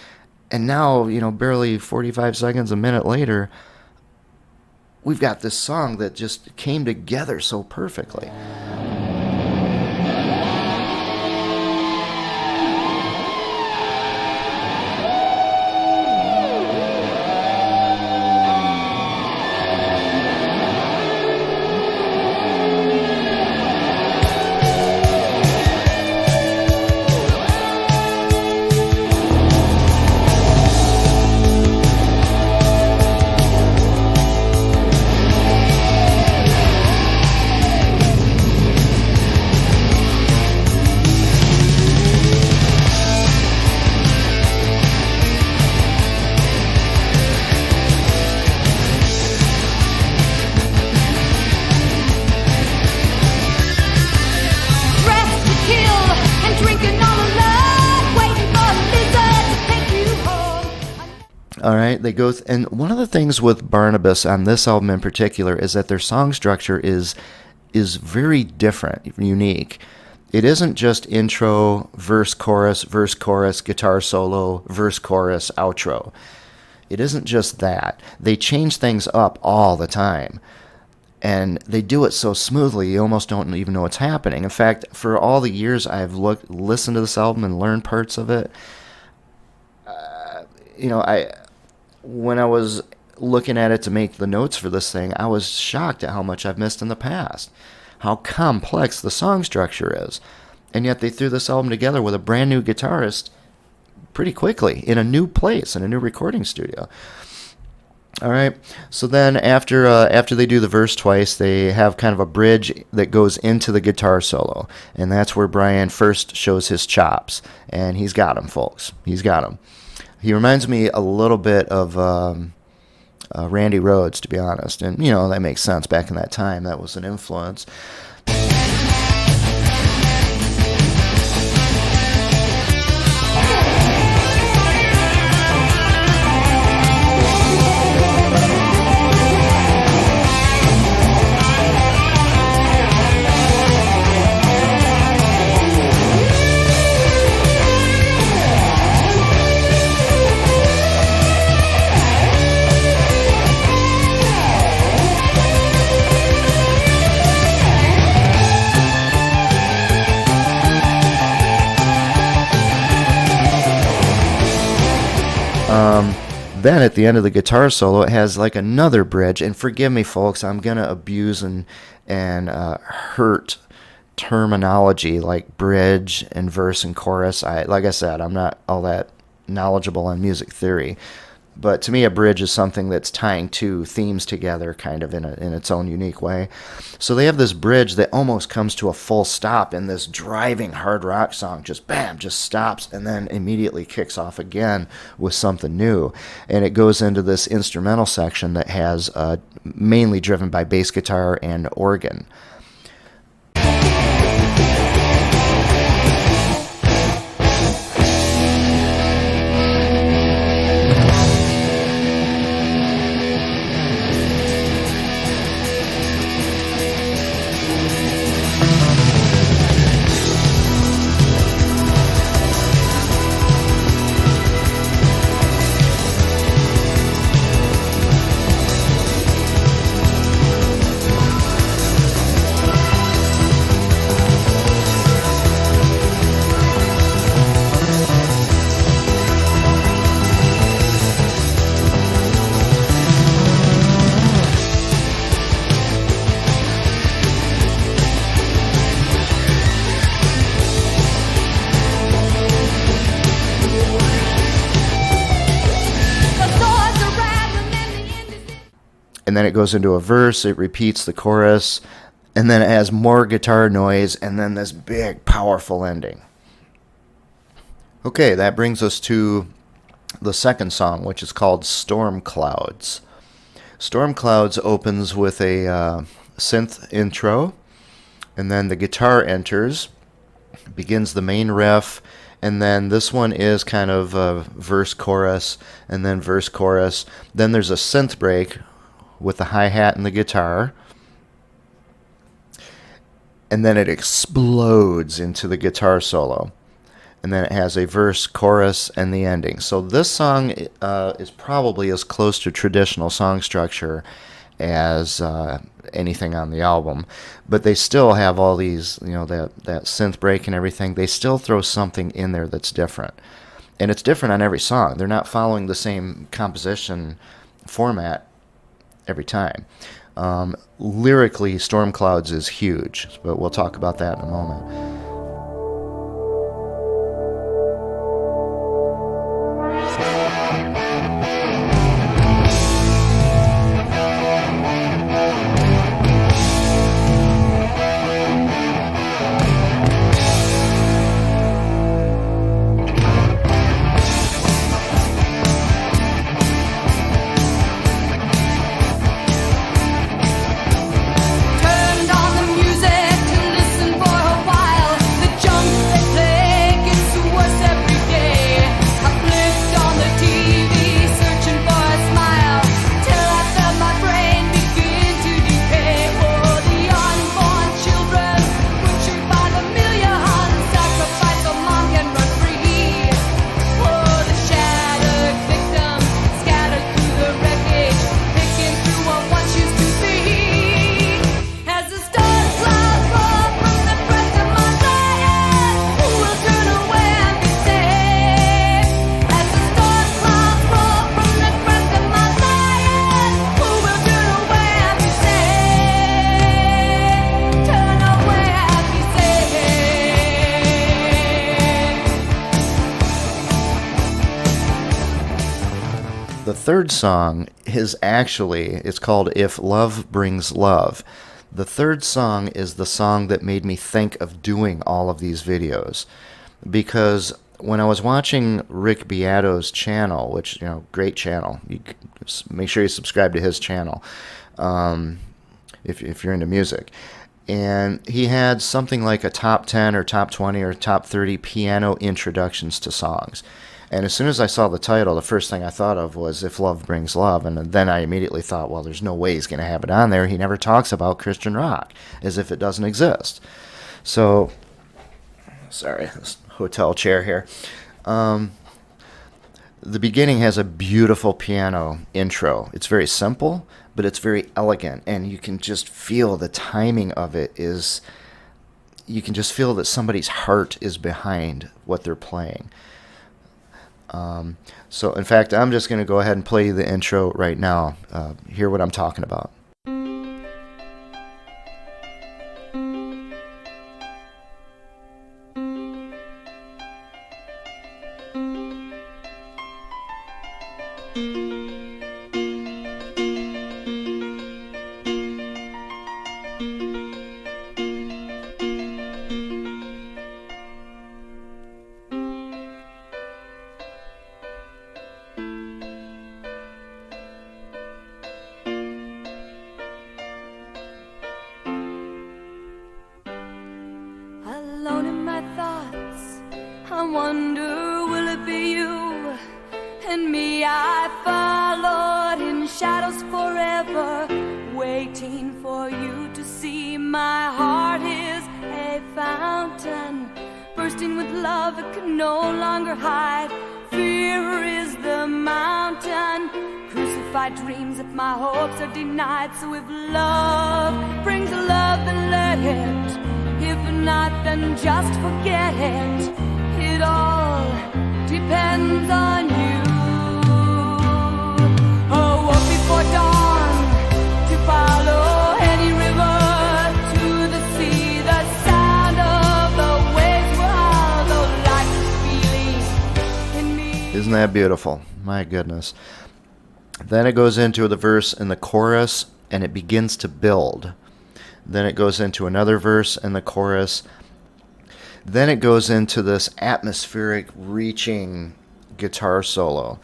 and now, barely 45 seconds, a minute later, we've got this song that just came together so perfectly. All right, they go and one of the things with Barnabas on this album in particular is that their song structure is very different, unique. It isn't just intro, verse, chorus, guitar solo, verse, chorus, outro. It isn't just that. They change things up all the time. And they do it so smoothly, you almost don't even know what's happening. In fact, for all the years I've listened to this album and learned parts of it, when I was looking at it to make the notes for this thing, I was shocked at how much I've missed in the past, how complex the song structure is. and yet they threw this album together with a brand new guitarist pretty quickly in a new place, in a new recording studio. All right, so then after they do the verse twice, they have kind of a bridge that goes into the guitar solo, and that's where Brian first shows his chops, and he's got them, folks. He's got them. He reminds me a little bit of Randy Rhoads, to be honest, and that makes sense. Back in that time, that was an influence. Then at the end of the guitar solo, it has like another bridge. And forgive me, folks, I'm gonna abuse and hurt terminology like bridge and verse and chorus. Like I said, I'm not all that knowledgeable on music theory, but to me, a bridge is something that's tying two themes together, kind of in its own unique way. So they have this bridge that almost comes to a full stop in this driving hard rock song. Just bam, just stops, and then immediately kicks off again with something new. And it goes into this instrumental section that has mainly driven by bass guitar and organ. And then it goes into a verse, it repeats the chorus, and then it has more guitar noise, and then this big, powerful ending. Okay, that brings us to the second song, which is called Storm Clouds. Storm Clouds opens with a synth intro, and then the guitar enters, begins the main riff, and then this one is kind of a verse-chorus, and then verse-chorus. Then there's a synth break with the hi-hat and the guitar, and then it explodes into the guitar solo, and then it has a verse, chorus, and the ending. So this song is probably as close to traditional song structure as anything on the album, but they still have all these, that synth break and everything. They still throw something in there that's different, and it's different on every song. They're not following the same composition format every time. Lyrically, Storm Clouds is huge, but we'll talk about that in a moment. Turned on the music to listen for a while. third song is actually, it's called If Love Brings Love. The third song is the song that made me think of doing all of these videos. Because when I was watching Rick Beato's channel, which, great channel, make sure you subscribe to his channel if you're into music. And he had something like a top 10 or top 20 or top 30 piano introductions to songs. And as soon as I saw the title, the first thing I thought of was If Love Brings Love. And then I immediately thought, well, there's no way he's going to have it on there. He never talks about Christian rock, as if it doesn't exist. So, sorry, this hotel chair here. The beginning has a beautiful piano intro. It's very simple, but it's very elegant. And you can just feel the timing of it is... You can just feel that somebody's heart is behind what they're playing. So, in fact, I'm just going to go ahead and play the intro right now. Hear what I'm talking about. Alone in my thoughts, I wonder, will it be you and me? I followed in shadows forever, waiting for you to see. My heart is a fountain, bursting with love that can no longer hide. Fear is the mountain, crucified dreams if my hopes are denied. So if love brings love, then let it. If not, then just forget it. It all depends on you. Oh, up before dawn to follow any river to the sea. The sound of the waves will hollow like feeling in me. Isn't that beautiful? My goodness. Then it goes into the verse and the chorus, and it begins to build. Then it goes into another verse and the chorus. Then it goes into this atmospheric, reaching guitar solo.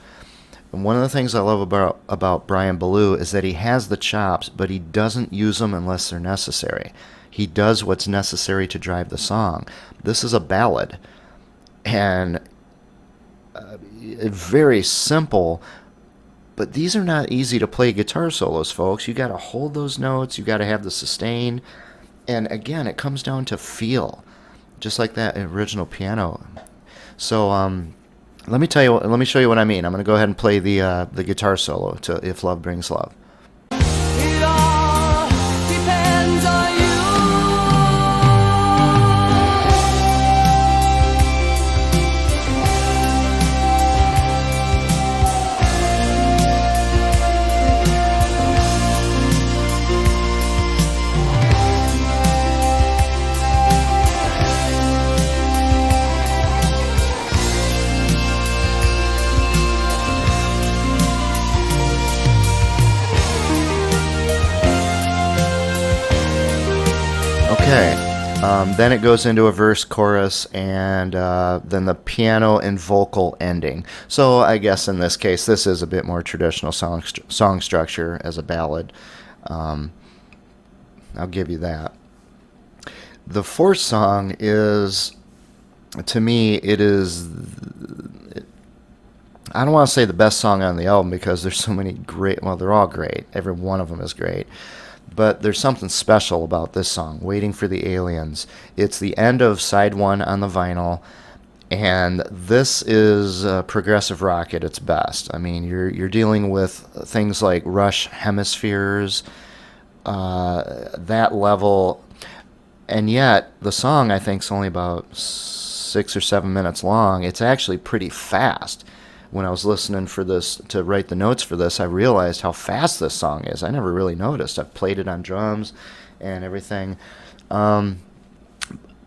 And one of the things I love about Brian Belew is that he has the chops, but he doesn't use them unless they're necessary. He does what's necessary to drive the song. This is a ballad, and very simple. But these are not easy to play guitar solos, folks. You got to hold those notes. You got to have the sustain. And again, it comes down to feel, just like that original piano. So let me show you what I mean. I'm going to go ahead and play the guitar solo to If Love Brings Love. It all depends on you. Okay, then it goes into a verse, chorus, and then the piano and vocal ending. So I guess in this case, this is a bit more traditional song structure as a ballad. I'll give you that. The fourth song is, to me, it is, I don't want to say the best song on the album because there's so many great, well, they're all great. Every one of them is great. But there's something special about this song, Waiting for the Aliens. It's the end of side one on the vinyl, and this is progressive rock at its best. I mean, you're dealing with things like Rush hemispheres, that level, and yet the song, I think, is only about 6 or 7 minutes long. It's actually pretty fast. When I was listening for this, to write the notes for this, I realized how fast this song is. I never really noticed. I've played it on drums and everything.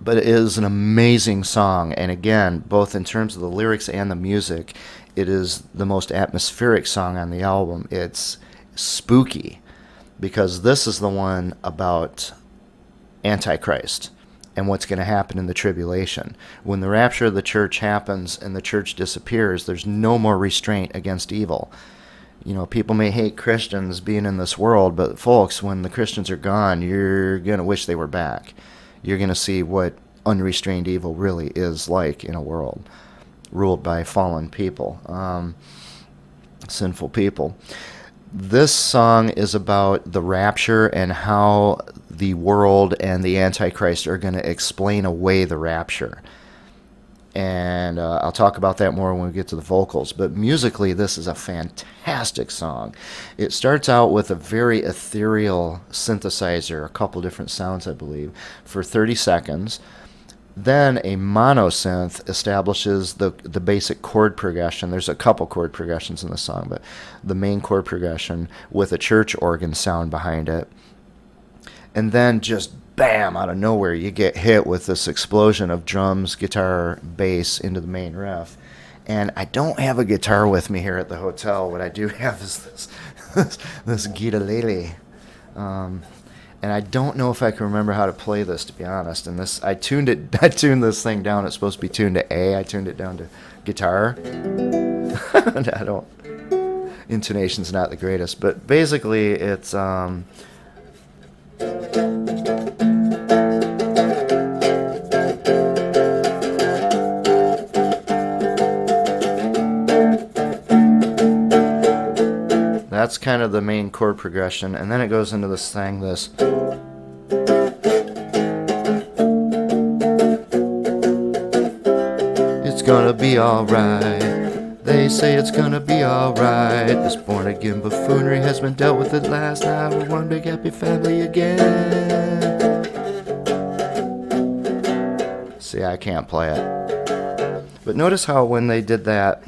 But it is an amazing song, and again, both in terms of the lyrics and the music, it is the most atmospheric song on the album. It's spooky, because this is the one about Antichrist and what's going to happen in the tribulation. When the rapture of the church happens and the church disappears, there's no more restraint against evil. You know, people may hate Christians being in this world, but folks, when the Christians are gone, you're going to wish they were back. You're going to see what unrestrained evil really is like in a world ruled by fallen people, sinful people. This song is about the rapture and how the world and the Antichrist are going to explain away the rapture. And I'll talk about that more when we get to the vocals. But musically, this is a fantastic song. It starts out with a very ethereal synthesizer, a couple different sounds, I believe, for 30 seconds. Then a monosynth establishes the basic chord progression. There's a couple chord progressions in the song, but the main chord progression with a church organ sound behind it. And then just bam, out of nowhere, you get hit with this explosion of drums, guitar, bass into the main riff. And I don't have a guitar with me here at the hotel. What I do have is this guitarlele. And I don't know if I can remember how to play this, to be honest. And this, I tuned this thing down. It's supposed to be tuned to A. I tuned it down to guitar. I don't. Intonation's not the greatest, but basically it's that's kind of the main chord progression, and then it goes into this thing, this. It's gonna be alright. They say it's gonna be alright. This born again buffoonery has been dealt with at last. Now we're one big happy family again. See, I can't play it. But notice how when they did that,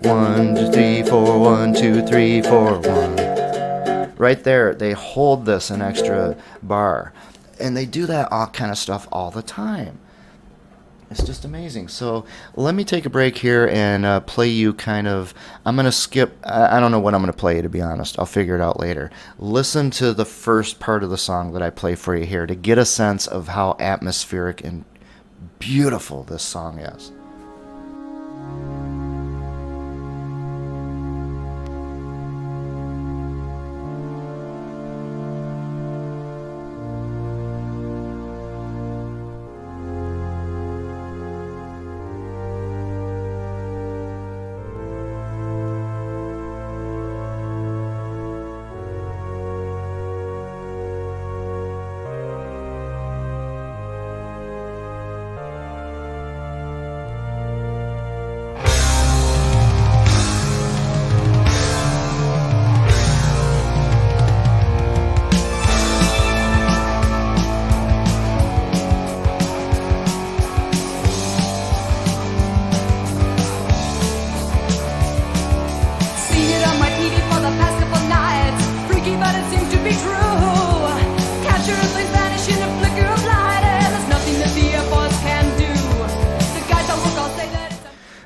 1, 2, 3, 4, 1, 2, 3, 4, 1. Right there, they hold this an extra bar. And they do that all kind of stuff all the time. It's just amazing. So let me take a break here and play you kind of, I'm going to skip, I don't know what I'm going to play you, to be honest. I'll figure it out later. Listen to the first part of the song that I play for you here to get a sense of how atmospheric and beautiful this song is.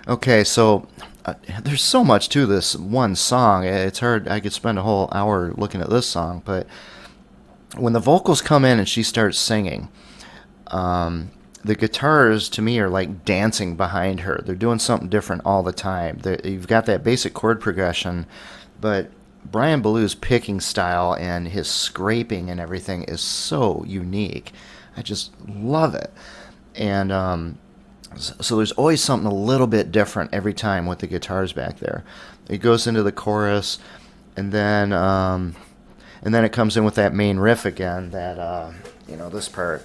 Okay, so there's so much to this one song. It's hard. I could spend a whole hour looking at this song, but when the vocals come in and she starts singing, the guitars to me are like dancing behind her. They're doing something different all the time. You've got that basic chord progression, but Brian Belew's picking style and his scraping and everything is so unique. I just love it. And so there's always something a little bit different every time with the guitars back there. It goes into the chorus, and then it comes in with that main riff again. That this part.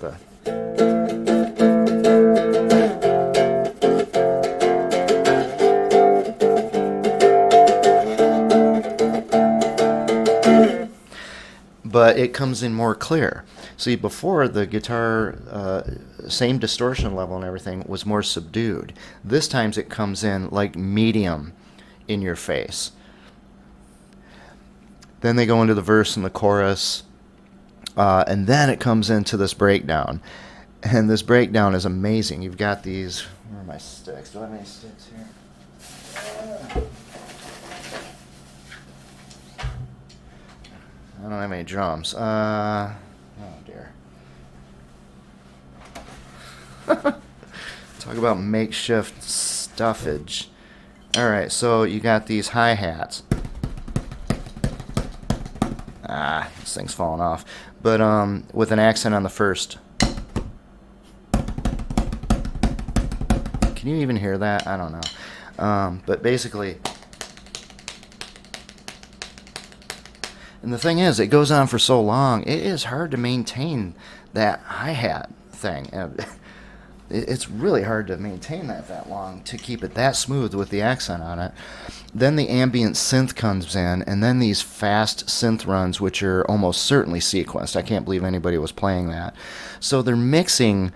But it comes in more clear. See, before the guitar, same distortion level and everything, was more subdued. This time it comes in like medium in your face. Then they go into the verse and the chorus. And then it comes into this breakdown. And this breakdown is amazing. You've got these... Where are my sticks? Do I have any sticks here? I don't have any drums. Oh, dear. Talk about makeshift stuffage. Alright, so you got these hi-hats. This thing's falling off. But with an accent on the first. Can you even hear that? I don't know. But basically... And the thing is, it goes on for so long, it is hard to maintain that hi-hat thing. It's really hard to maintain that long, to keep it that smooth with the accent on it. Then the ambient synth comes in, and then these fast synth runs, which are almost certainly sequenced. I can't believe anybody was playing that. So they're mixing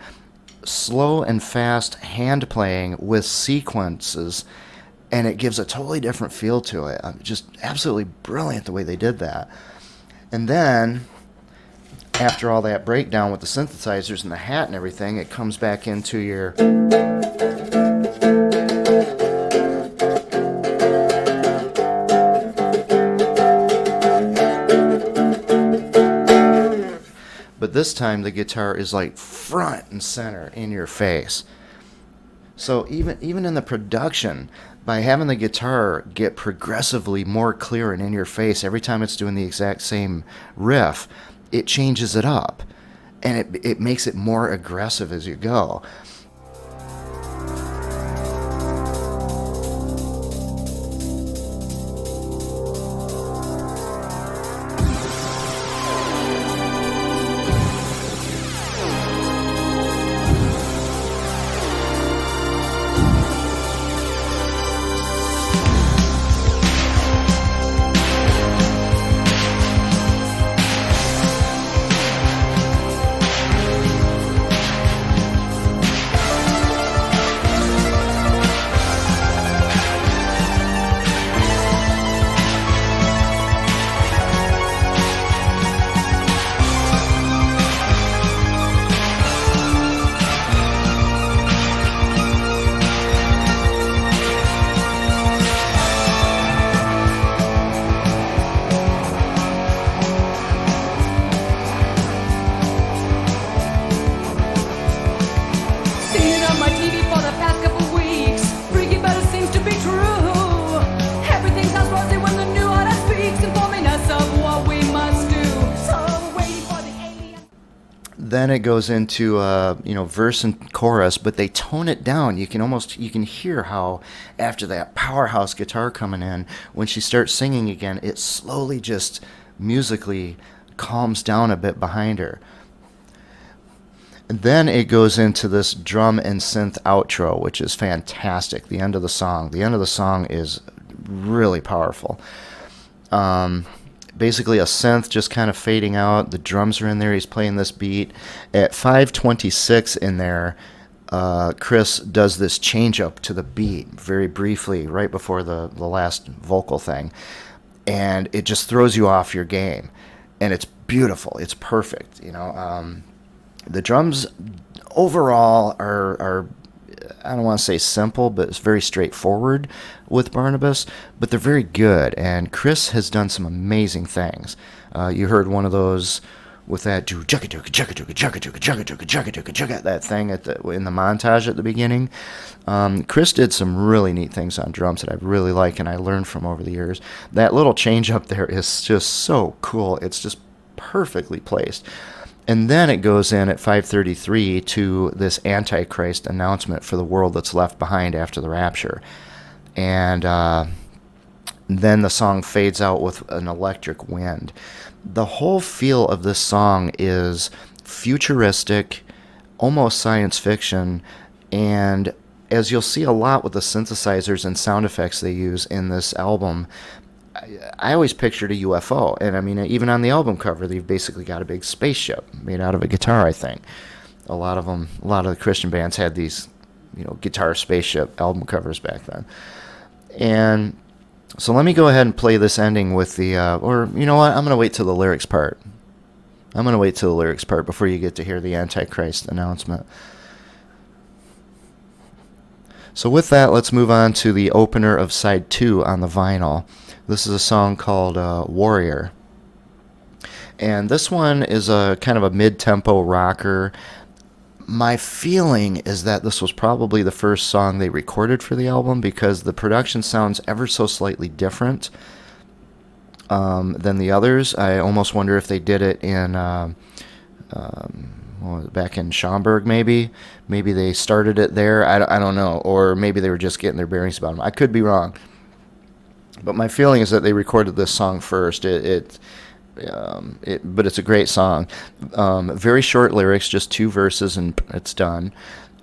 slow and fast hand playing with sequences, and it gives a totally different feel to it. Just absolutely brilliant the way they did that. And then, after all that breakdown with the synthesizers and the hat and everything, it comes back into your... But this time the guitar is like front and center in your face. So even in the production, by having the guitar get progressively more clear and in your face every time it's doing the exact same riff, it changes it up. And it makes it more aggressive as you go. Then it goes into verse and chorus, but they tone it down. You can hear how after that powerhouse guitar coming in, when she starts singing again, it slowly just musically calms down a bit behind her. And then it goes into this drum and synth outro, which is fantastic. The end of the song. The end of the song is really powerful. Basically a synth just kind of fading out. The drums are in there. He's playing this beat. At 5:26 in there, Kris does this change up to the beat very briefly right before the last vocal thing. And it just throws you off your game. And it's beautiful. It's perfect. The drums overall are I don't want to say simple, but it's very straightforward with Barnabas, but they're very good, and Kris has done some amazing things. You heard one of those with that that thing in the montage at the beginning. Kris did some really neat things on drums that I really like and I learned from over the years. That little change up there is just so cool. It's just perfectly placed. And then it goes in at 5:33 to this Antichrist announcement for the world that's left behind after the rapture. And then the song fades out with an electric wind. The whole feel of this song is futuristic, almost science fiction, and as you'll see a lot with the synthesizers and sound effects they use in this album, I always pictured a UFO, and I mean, even on the album cover, they've basically got a big spaceship made out of a guitar, I think. A lot of the Christian bands had these, guitar spaceship album covers back then. And so let me go ahead and play this ending with the, or you know what, I'm going to wait till the lyrics part. I'm going to wait till the lyrics part before you get to hear the Antichrist announcement. So with that, let's move on to the opener of side 2 on the vinyl. This is a song called Warrior. And this one is a kind of a mid-tempo rocker. My feeling is that this was probably the first song they recorded for the album, because the production sounds ever so slightly different than the others. I almost wonder if they did it in back in Schaumburg, maybe they started it there. I don't know, or maybe they were just getting their bearings about them. I could be wrong, but my feeling is that they recorded this song first. But it's a great song. Very short lyrics, just 2 verses, and it's done.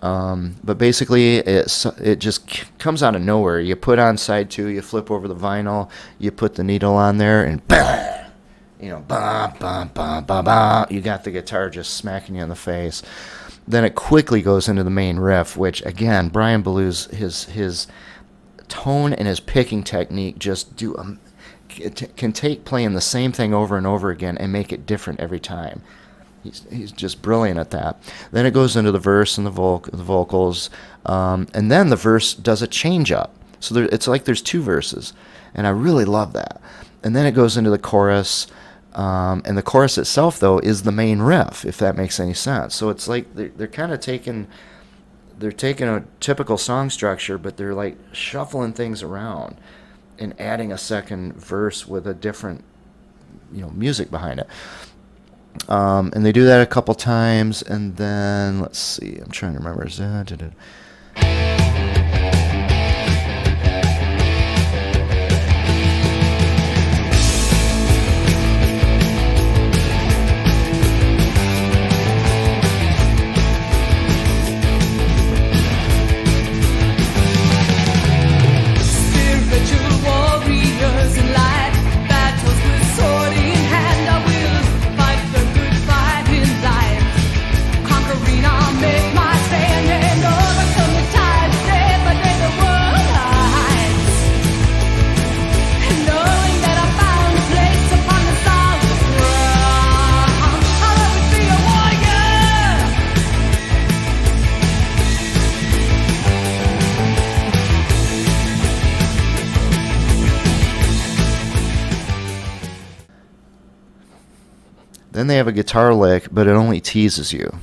But basically, it just comes out of nowhere. You put on side 2, you flip over the vinyl, you put the needle on there, and bah! Bah, bah, bah, bah, bah. You got the guitar just smacking you in the face. Then it quickly goes into the main riff, which, again, Brian Belew's his tone and his picking technique just can take playing the same thing over and over again and make it different every time. He's just brilliant at that. Then it goes into the verse and the vocals, and then the verse does a change up. So it's like there's 2 verses, and I really love that. And then it goes into the chorus, and the chorus itself, though, is the main riff, if that makes any sense. So it's like they're kind of taking a typical song structure, but they're like shuffling things around and adding a second verse with a different, music behind it. And they do that a couple times, and then let's see. I'm trying to remember. Then they have a guitar lick, but it only teases you.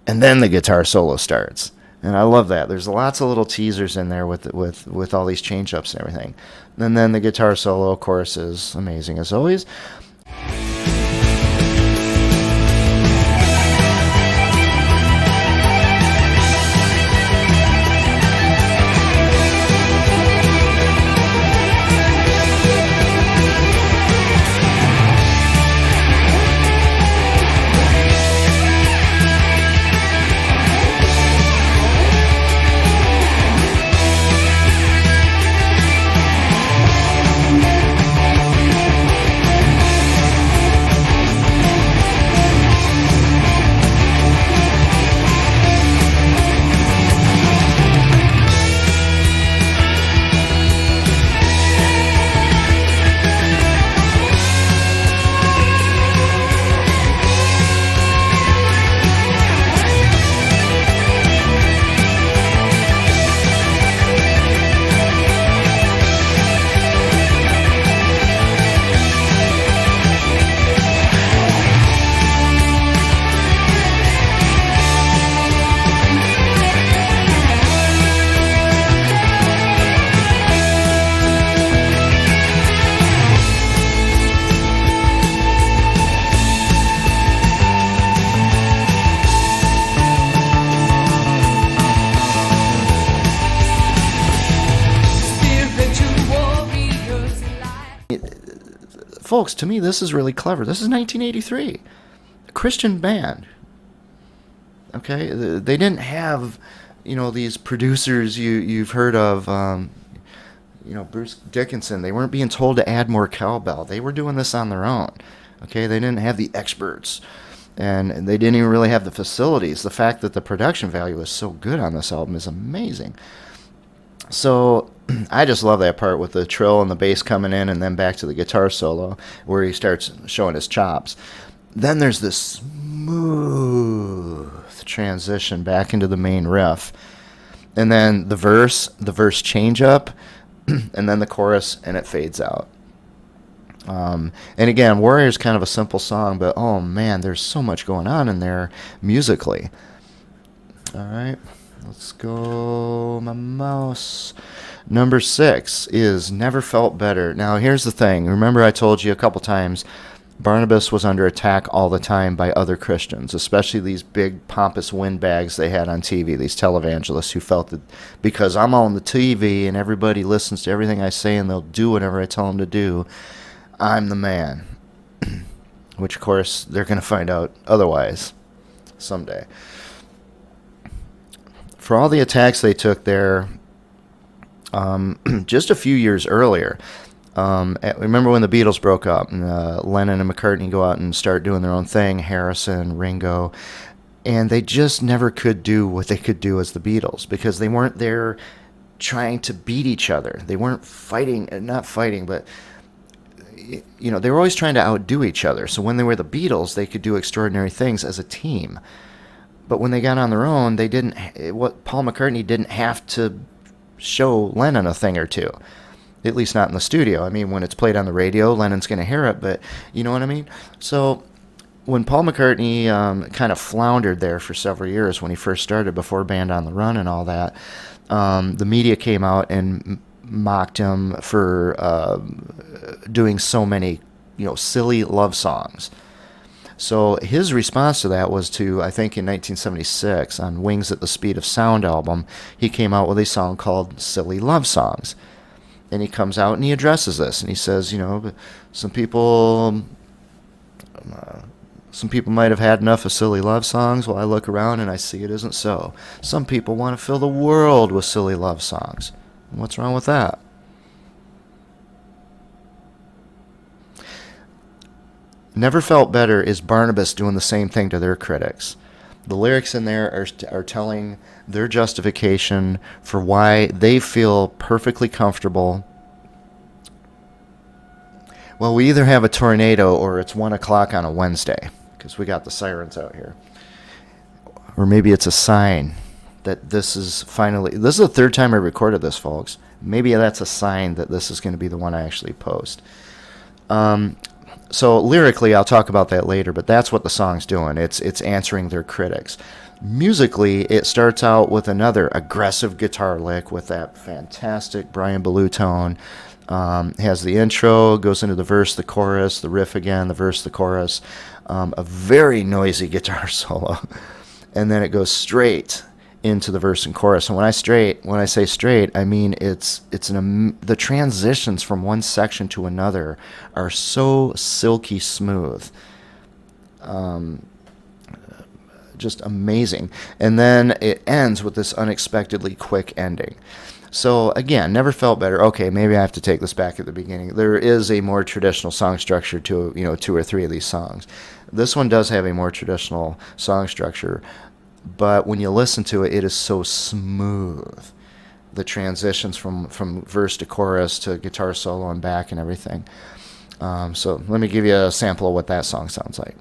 And then the guitar solo starts. And I love that. There's lots of little teasers in there with all these change-ups and everything. And then the guitar solo, of course, is amazing as always. Folks, to me, this is really clever. This is 1983. A Christian band. Okay? They didn't have, these producers you've heard of, Bruce Dickinson. They weren't being told to add more cowbell. They were doing this on their own. Okay? They didn't have the experts. And they didn't even really have the facilities. The fact that the production value is so good on this album is amazing. So I just love that part with the trill and the bass coming in and then back to the guitar solo where he starts showing his chops. Then there's this smooth transition back into the main riff. And then the verse change up, and then the chorus, and it fades out. And again, Warrior's kind of a simple song, but oh man, there's so much going on in there musically. All right, let's go, my mouse. Number 6 is Never Felt Better. Now, here's the thing. Remember I told you a couple times, Barnabas was under attack all the time by other Christians, especially these big pompous windbags they had on TV, these televangelists who felt that because I'm on the TV and everybody listens to everything I say and they'll do whatever I tell them to do, I'm the man. Which, of course, they're going to find out otherwise someday. For all the attacks they took there, just a few years earlier, remember when the Beatles broke up and Lennon and McCartney go out and start doing their own thing, Harrison, Ringo, and they just never could do what they could do as the Beatles because they weren't there trying to beat each other. They weren't fighting, not fighting, but you know, they were always trying to outdo each other. So when they were the Beatles, they could do extraordinary things as a team. But when they got on their own, they didn't. What Paul McCartney didn't have to show Lennon a thing or two. At least not in the studio. I mean, when it's played on the radio, Lennon's going to hear it, but you know what I mean? So when Paul McCartney kind of floundered there for several years when he first started, before Band on the Run and all that, the media came out and mocked him for doing so many, silly love songs. So his response to that was to, I think in 1976, on Wings at the Speed of Sound album, he came out with a song called Silly Love Songs. And he comes out and he addresses this, and he says, some people might have had enough of silly love songs. Well, I look around and I see it isn't so. Some people want to fill the world with silly love songs. What's wrong with that? Never Felt Better is Barnabas doing the same thing to their critics. The lyrics in there are telling their justification for why they feel perfectly comfortable. Well, we either have a tornado or it's 1 o'clock on a Wednesday, because we got the sirens out here. Or maybe it's a sign that this is the third time I recorded this, folks. Maybe that's a sign that this is going to be the one I actually post. So lyrically, I'll talk about that later, but that's what the song's doing. It's answering their critics. Musically, it starts out with another aggressive guitar lick with that fantastic Brian Belew tone. Has the intro, goes into the verse, the chorus, the riff again, the verse, the chorus. A very noisy guitar solo. And then it goes straight into the verse and chorus. And when I say straight, I mean the transitions from one section to another are so silky smooth. Just amazing. And then it ends with this unexpectedly quick ending. So again, Never Felt Better. Okay, maybe I have to take this back at the beginning. There is a more traditional song structure to 2 or 3 of these songs. This one does have a more traditional song structure, but when you listen to it, it is so smooth. The transitions from verse to chorus to guitar solo and back and everything. So let me give you a sample of what that song sounds like.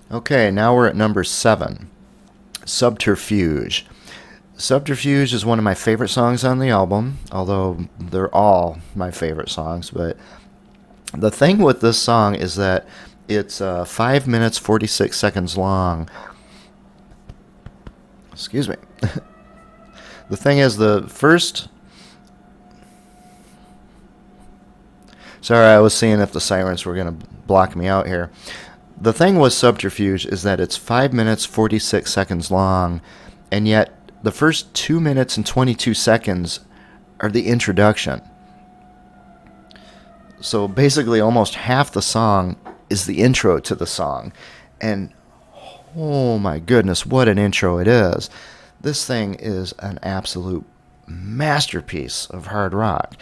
Okay, now we're at number 7, Subterfuge. Subterfuge is one of my favorite songs on the album, although they're all my favorite songs. But the thing with this song is that it's 5 minutes 46 seconds long. Excuse me. The thing is, the first... Sorry, I was seeing if the sirens were going to block me out here. The thing with Subterfuge is that it's 5 minutes 46 seconds long, and yet the first 2 minutes and 22 seconds are the introduction. So basically almost half the song is the intro to the song. And oh my goodness, what an intro it is. This thing is an absolute masterpiece of hard rock.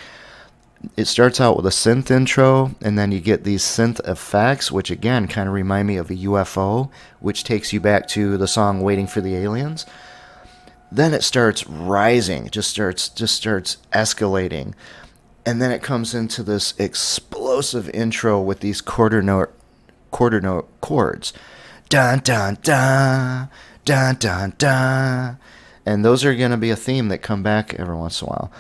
It starts out with a synth intro, and then you get these synth effects, which again kind of remind me of a UFO, which takes you back to the song Waiting for the Aliens. Then it starts rising, just starts escalating. And then it comes into this explosive intro with these quarter note chords. Dun dun dun, dun dun dun. And those are going to be a theme that come back every once in a while.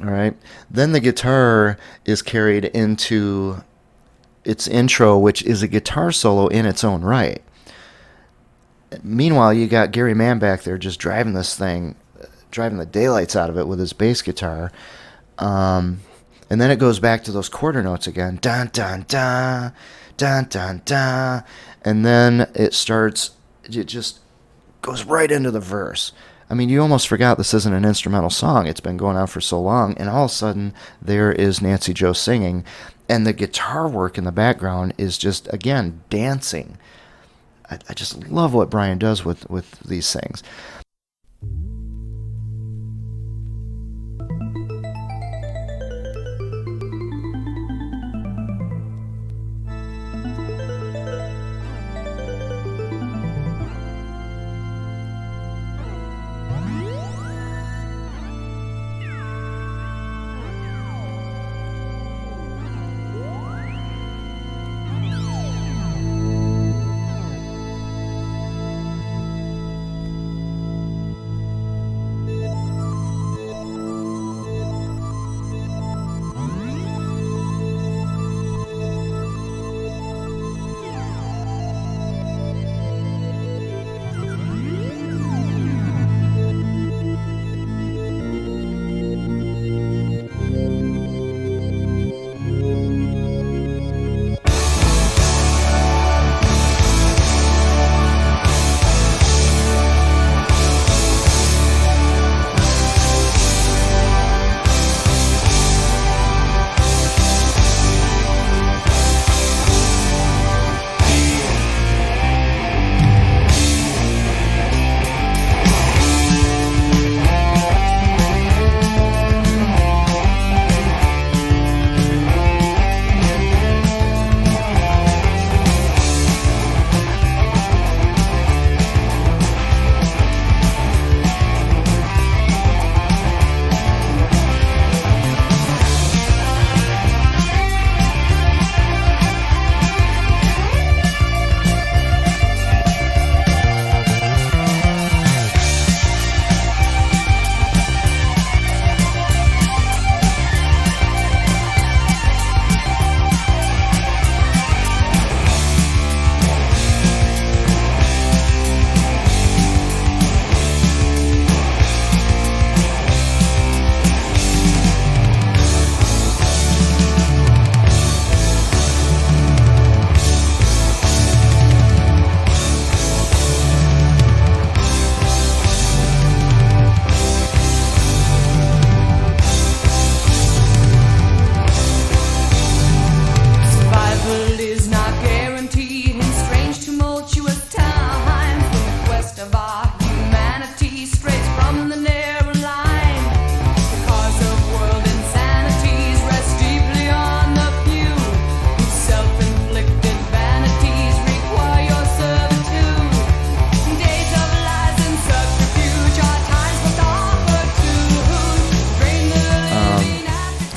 All right. Then the guitar is carried into its intro, which is a guitar solo in its own right. Meanwhile, you got Gary Mann back there just driving this thing, driving the daylights out of it with his bass guitar. And then it goes back to those quarter notes again. Dun, dun, dun, dun, dun, dun. And then it just goes right into the verse. I mean, you almost forgot this isn't an instrumental song. It's been going on for so long. And all of a sudden, there is Nancy Jo singing. And the guitar work in the background is just, again, dancing. I just love what Brian does with these things.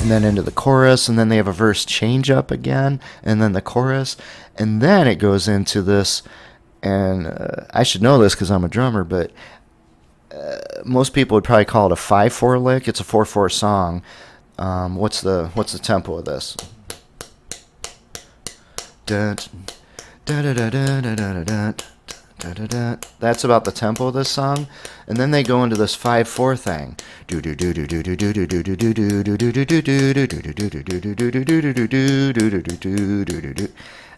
and then into the chorus, and then they have a verse change up again, and then the chorus, and then it goes into this, and I should know this because I'm a drummer, but most people would probably call it a 5/4 lick. It's a 4/4 song. What's the tempo of this? Dun, dun, dun, dun, dun, dun, dun, dun, dun, dun, dun. That's about the tempo of this song, and then they go into this 5/4 thing.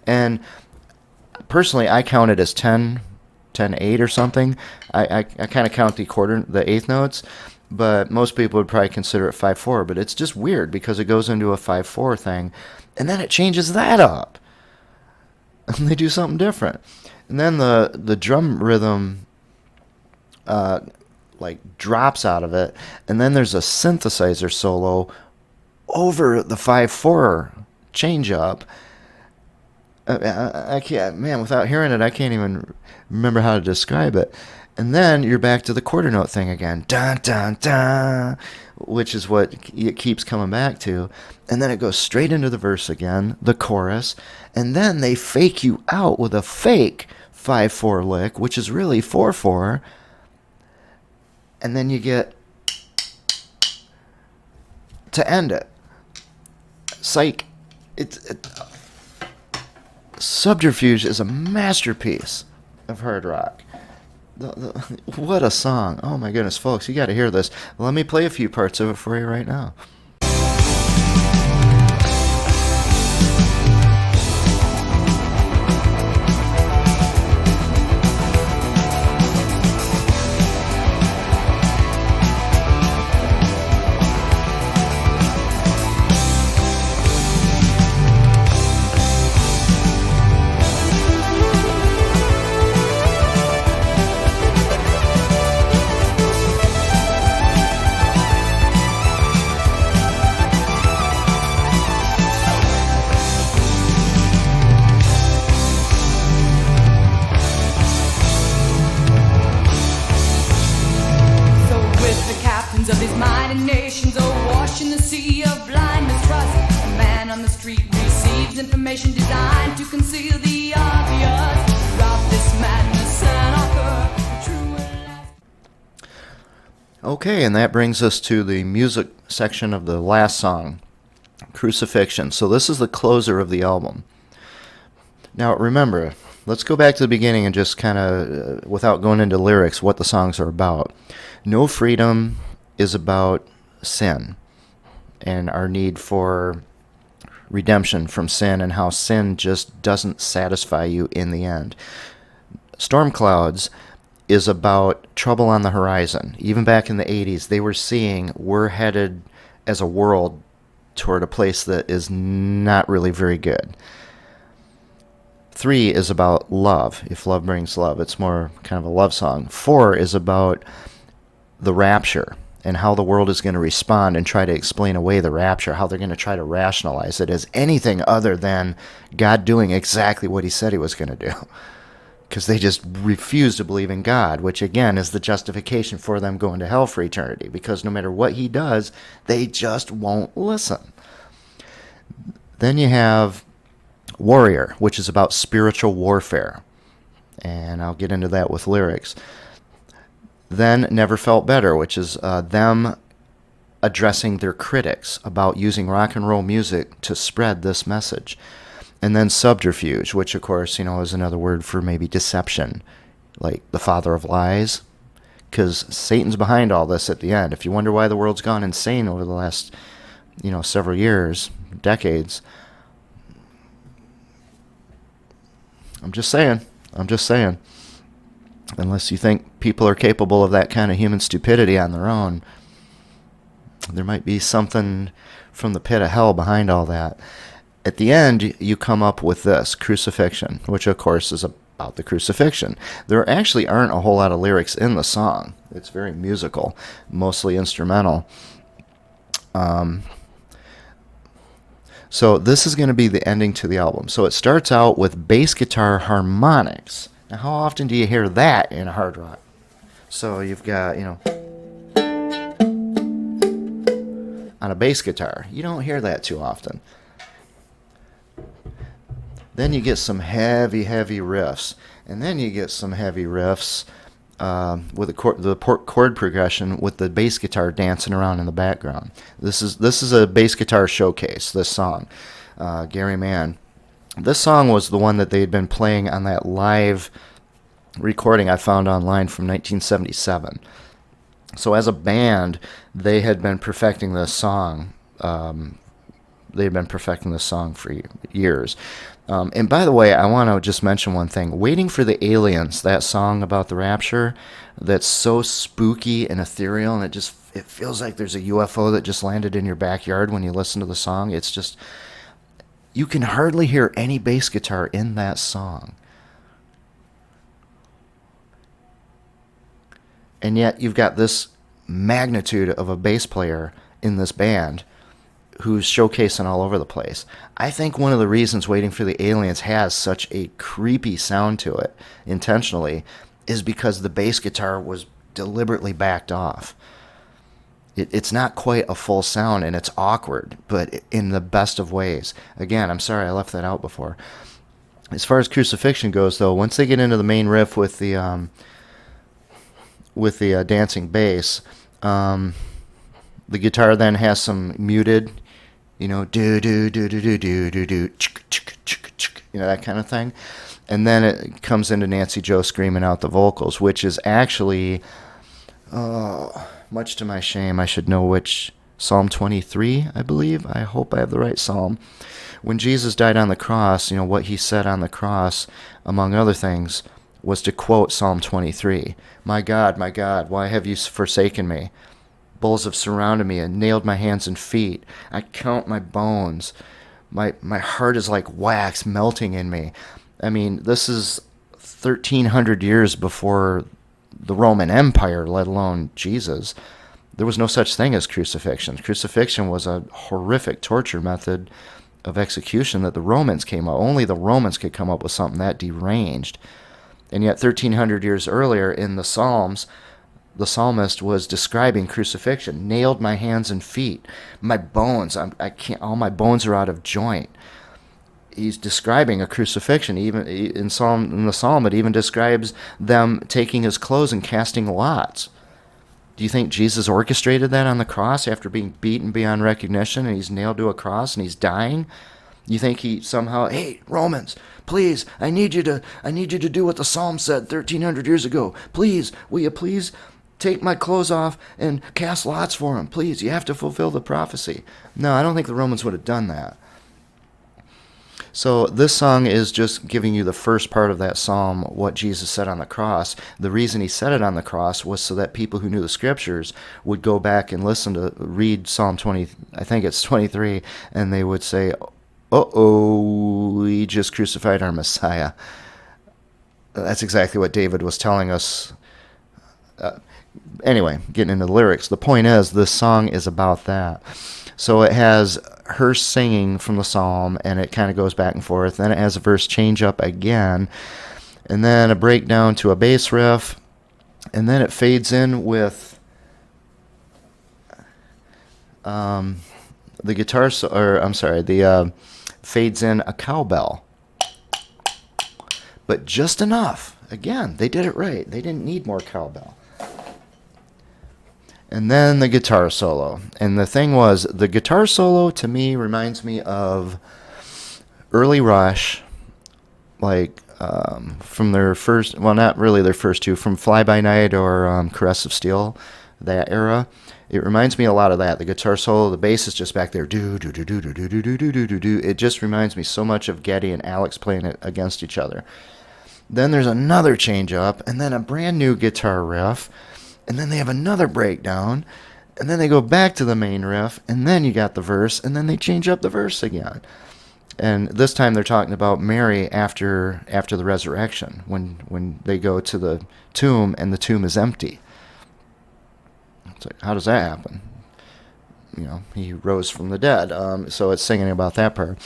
And personally, I count it as 10/8 or something. I kind of count the eighth notes, but most people would probably consider it 5/4. But it's just weird because it goes into a 5/4 thing, and then it changes that up, and they do something different. And then the drum rhythm like drops out of it, and then there's a synthesizer solo over the 5/4 change up. I can't, man, without hearing it, I can't even remember how to describe it. And then you're back to the quarter note thing again, dun dun dun, which is what it keeps coming back to. And then it goes straight into the verse again, the chorus, and then they fake you out with a fake 5/4 lick, which is really 4/4. And then you get to end it. Psych. Subterfuge is a masterpiece of hard rock. What a song. Oh my goodness, folks, you got to hear this. Let me play a few parts of it for you right now. Of his mind and nations awash in the sea of blind mistrust. A man on the street receives information designed to conceal the obvious. Drop this madness and offer true and last. Okay, and that brings us to the music section of the last song, Crucifixion. So this is the closer of the album. Now remember, let's go back to the beginning and just kind of, without going into lyrics, what the songs are about. No Freedom is about sin and our need for redemption from sin and how sin just doesn't satisfy you in the end. Storm Clouds is about trouble on the horizon. Even back in the 80s, they were seeing we're headed as a world toward a place that is not really very good. 3 is about love, if love brings love. It's more kind of a love song. 4 is about the rapture and how the world is going to respond and try to explain away the rapture, how they're going to try to rationalize it as anything other than God doing exactly what he said he was going to do. Because they just refuse to believe in God, which again is the justification for them going to hell for eternity. Because no matter what he does, they just won't listen. Then you have Warrior, which is about spiritual warfare. And I'll get into that with lyrics. Then Never Felt Better, which is them addressing their critics about using rock and roll music to spread this message. And then Subterfuge, which of course, is another word for maybe deception, like the father of lies, because Satan's behind all this at the end. If you wonder why the world's gone insane over the last, several years, decades, I'm just saying. Unless you think people are capable of that kind of human stupidity on their own, there might be something from the pit of hell behind all that. At the end, you come up with this, Crucifixion, which of course is about the crucifixion. There actually aren't a whole lot of lyrics in the song. It's very musical, mostly instrumental. So this is going to be the ending to the album. So it starts out with bass guitar harmonics. Now, how often do you hear that in hard rock? So you've got, on a bass guitar. You don't hear that too often. Then you get some heavy, heavy riffs. And then you get some heavy riffs with the chord progression with the bass guitar dancing around in the background. This is a bass guitar showcase, this song. Gary Mann. This song was the one that they had been playing on that live recording I found online from 1977. So as a band, they had been perfecting this song. They had been perfecting this song for years. And by the way, I want to just mention one thing. Waiting for the Aliens, that song about the rapture, that's so spooky and ethereal, and it feels like there's a UFO that just landed in your backyard when you listen to the song. It's just, you can hardly hear any bass guitar in that song. And yet you've got this magnitude of a bass player in this band who's showcasing all over the place. I think one of the reasons Waiting for the Aliens has such a creepy sound to it, intentionally, is because the bass guitar was deliberately backed off. It's not quite a full sound, and it's awkward, but in the best of ways. Again, I'm sorry I left that out before. As far as Crucifixion goes, though, once they get into the main riff with the dancing bass, the guitar then has some muted, do do do do do do do do, that kind of thing, and then it comes into Nancy Joe screaming out the vocals, which is actually, much to my shame, I should know which Psalm 23, I believe. I hope I have the right psalm. When Jesus died on the cross, what he said on the cross, among other things, was to quote Psalm 23. My God, why have you forsaken me? Bulls have surrounded me and nailed my hands and feet. I count my bones. My heart is like wax melting in me. I mean, this is 1,300 years before the Roman Empire, let alone Jesus. There was no such thing as crucifixion. Crucifixion was a horrific torture method of execution that the Romans came up. Only the Romans could come up with something that deranged. And yet 1,300 years earlier in the Psalms, the psalmist was describing crucifixion. Nailed my hands and feet. My bones, I can't. All my bones are out of joint. He's describing a crucifixion. Even in the psalm, it even describes them taking his clothes and casting lots. Do you think Jesus orchestrated that on the cross after being beaten beyond recognition, and he's nailed to a cross and he's dying? You think he somehow, hey, Romans, please, I need you to do what the psalm said 1,300 years ago. Please, will you please take my clothes off and cast lots for him? Please, you have to fulfill the prophecy. No, I don't think the Romans would have done that. So this song is just giving you the first part of that psalm, what Jesus said on the cross. The reason he said it on the cross was so that people who knew the scriptures would go back and read Psalm 20, I think it's 23, and they would say, uh-oh, we just crucified our Messiah. That's exactly what David was telling us. Anyway, getting into the lyrics, the point is this song is about that. So it has her singing from the psalm, and it kind of goes back and forth. Then it has a verse change up again, and then a breakdown to a bass riff, and then it fades in with the fades in a cowbell, but just enough. Again, they did it right. They didn't need more cowbell. And then the guitar solo. And the thing was, the guitar solo to me reminds me of early Rush, like from their first, well, not really their first two, from Fly By Night or Caress of Steel, that era. It reminds me a lot of that. The guitar solo, the bass is just back there, do do do do do do do do do do do do. It just reminds me so much of Geddy and Alex playing it against each other. Then there's another change up, and then a brand new guitar riff. And then they have another breakdown, and then they go back to the main riff, and then you got the verse, and then they change up the verse again. And this time they're talking about Mary after the resurrection, when they go to the tomb and the tomb is empty. It's like, how does that happen? He rose from the dead. So it's singing about that part.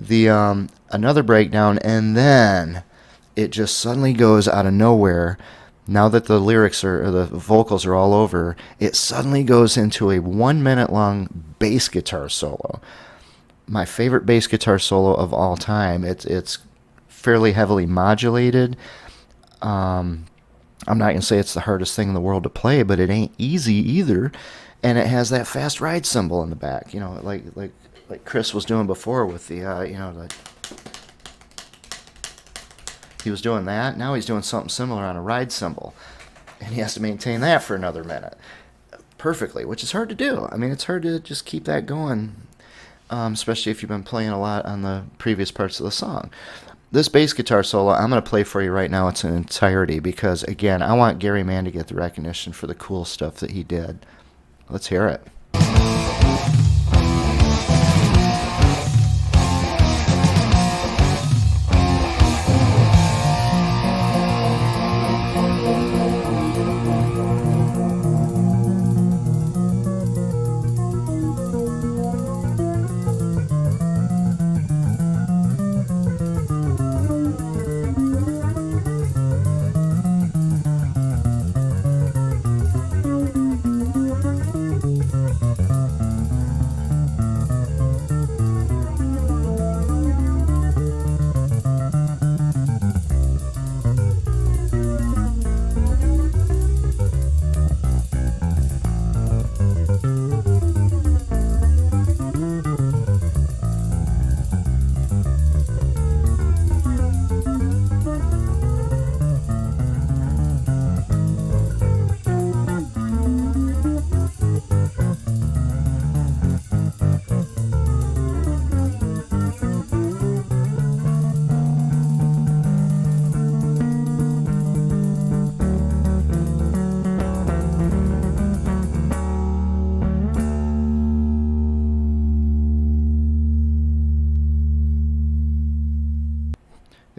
The another breakdown, and then it just suddenly goes out of nowhere. Now that the lyrics or the vocals are all over, it suddenly goes into a 1 minute long bass guitar solo. My favorite bass guitar solo of all time. It's fairly heavily modulated. I'm not gonna say it's the hardest thing in the world to play, but it ain't easy either. And it has that fast ride cymbal in the back, like Kris was doing before with the he was doing that. Now he's doing something similar on a ride cymbal, and he has to maintain that for another minute perfectly, which is hard to do. I mean, it's hard to just keep that going, especially if you've been playing a lot on the previous parts of the song. This bass guitar solo, I'm going to play for you right now. It's in entirety because, again, I want Gary Mann to get the recognition for the cool stuff that he did. Let's hear it.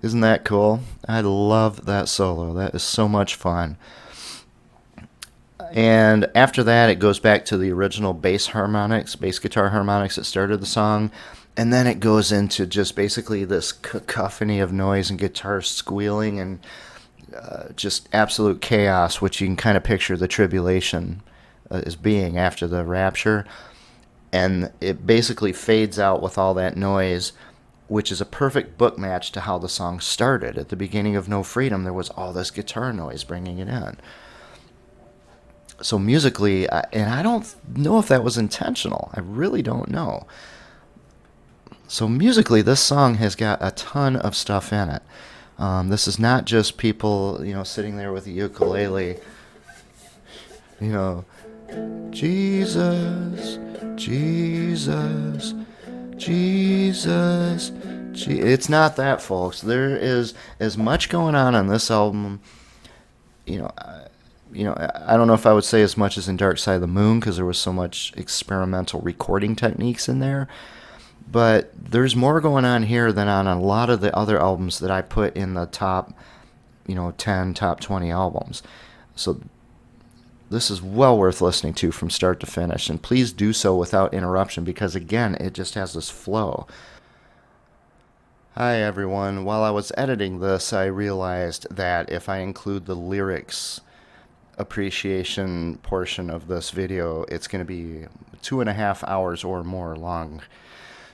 Isn't that cool? I love that solo. That is so much fun. And after that, it goes back to the original bass guitar harmonics that started the song. And then it goes into just basically this cacophony of noise and guitar squealing and just absolute chaos, which you can kind of picture the tribulation as being after the rapture. And it basically fades out with all that noise, which is a perfect book match to how the song started. At the beginning of No Freedom, there was all this guitar noise bringing it in. So musically, and I don't know if that was intentional. I really don't know. So musically, this song has got a ton of stuff in it. This is not just people, sitting there with a ukulele, Jesus, Jesus, Jesus. It's not that, folks. There is as much going on this album. I don't know if I would say as much as in Dark Side of the Moon because there was so much experimental recording techniques in there. But there's more going on here than on a lot of the other albums that I put in the top, 10, top 20 albums. So this is well worth listening to from start to finish. And please do so without interruption because, again, it just has this flow. Hi, everyone. While I was editing this, I realized that if I include the lyrics appreciation portion of this video, it's going to be 2.5 hours or more long.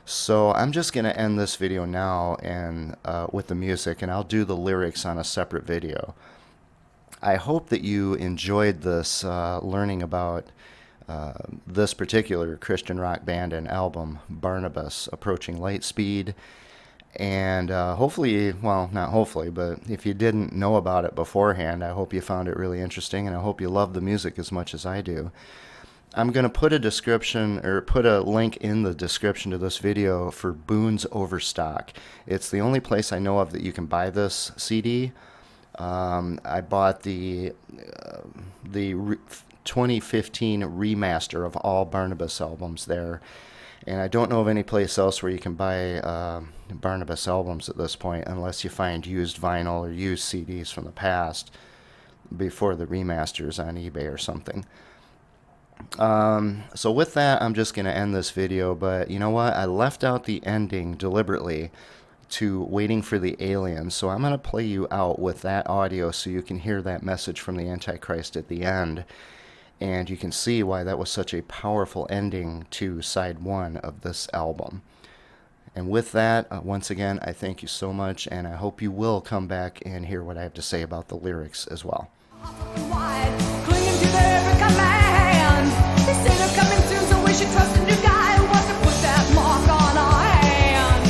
So I'm just going to end this video now and with the music, and I'll do the lyrics on a separate video. I hope that you enjoyed this learning about this particular Christian rock band and album, Barnabas, Approaching Lightspeed. And hopefully, well, not hopefully, but if you didn't know about it beforehand, I hope you found it really interesting, and I hope you love the music as much as I do. I'm going to put a link in the description to this video for Boone's Overstock. It's the only place I know of that you can buy this CD. I bought the 2015 remaster of all Barnabas albums there, and I don't know of any place else where you can buy Barnabas albums at this point unless you find used vinyl or used CDs from the past before the remasters on eBay or something. So with that, I'm just going to end this video, but you know what? I left out the ending deliberately to Waiting for the Aliens, so I'm going to play you out with that audio so you can hear that message from the Antichrist at the end, and you can see why that was such a powerful ending to side 1 of this album. And with that, once again, I thank you so much, and I hope you will come back and hear what I have to say about the lyrics as well. Clinging to their every command. They say they're coming soon, so we should trust a new guy who wants to put that mark on our hand.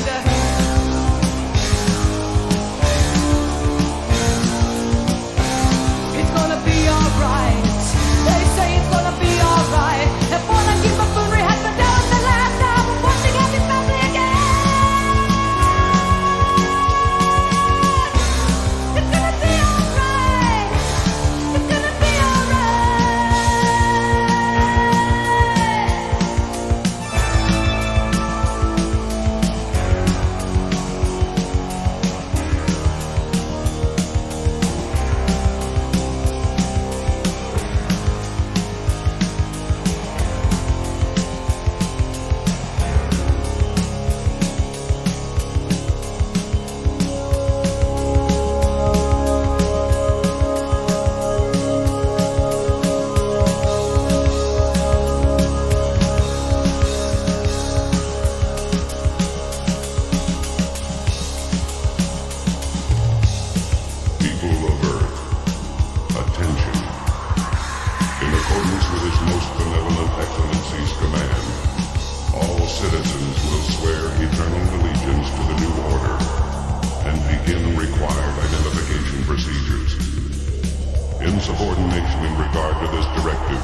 It's gonna be alright. They say it's gonna be alright. If one of you buffoonery has been down the last time, we're watching happy family again. It's gonna be alright. It's gonna be insubordination in regard to this directive,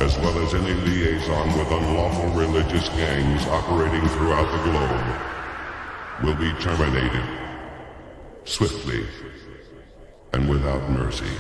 as well as any liaison with unlawful religious gangs operating throughout the globe, will be terminated swiftly and without mercy.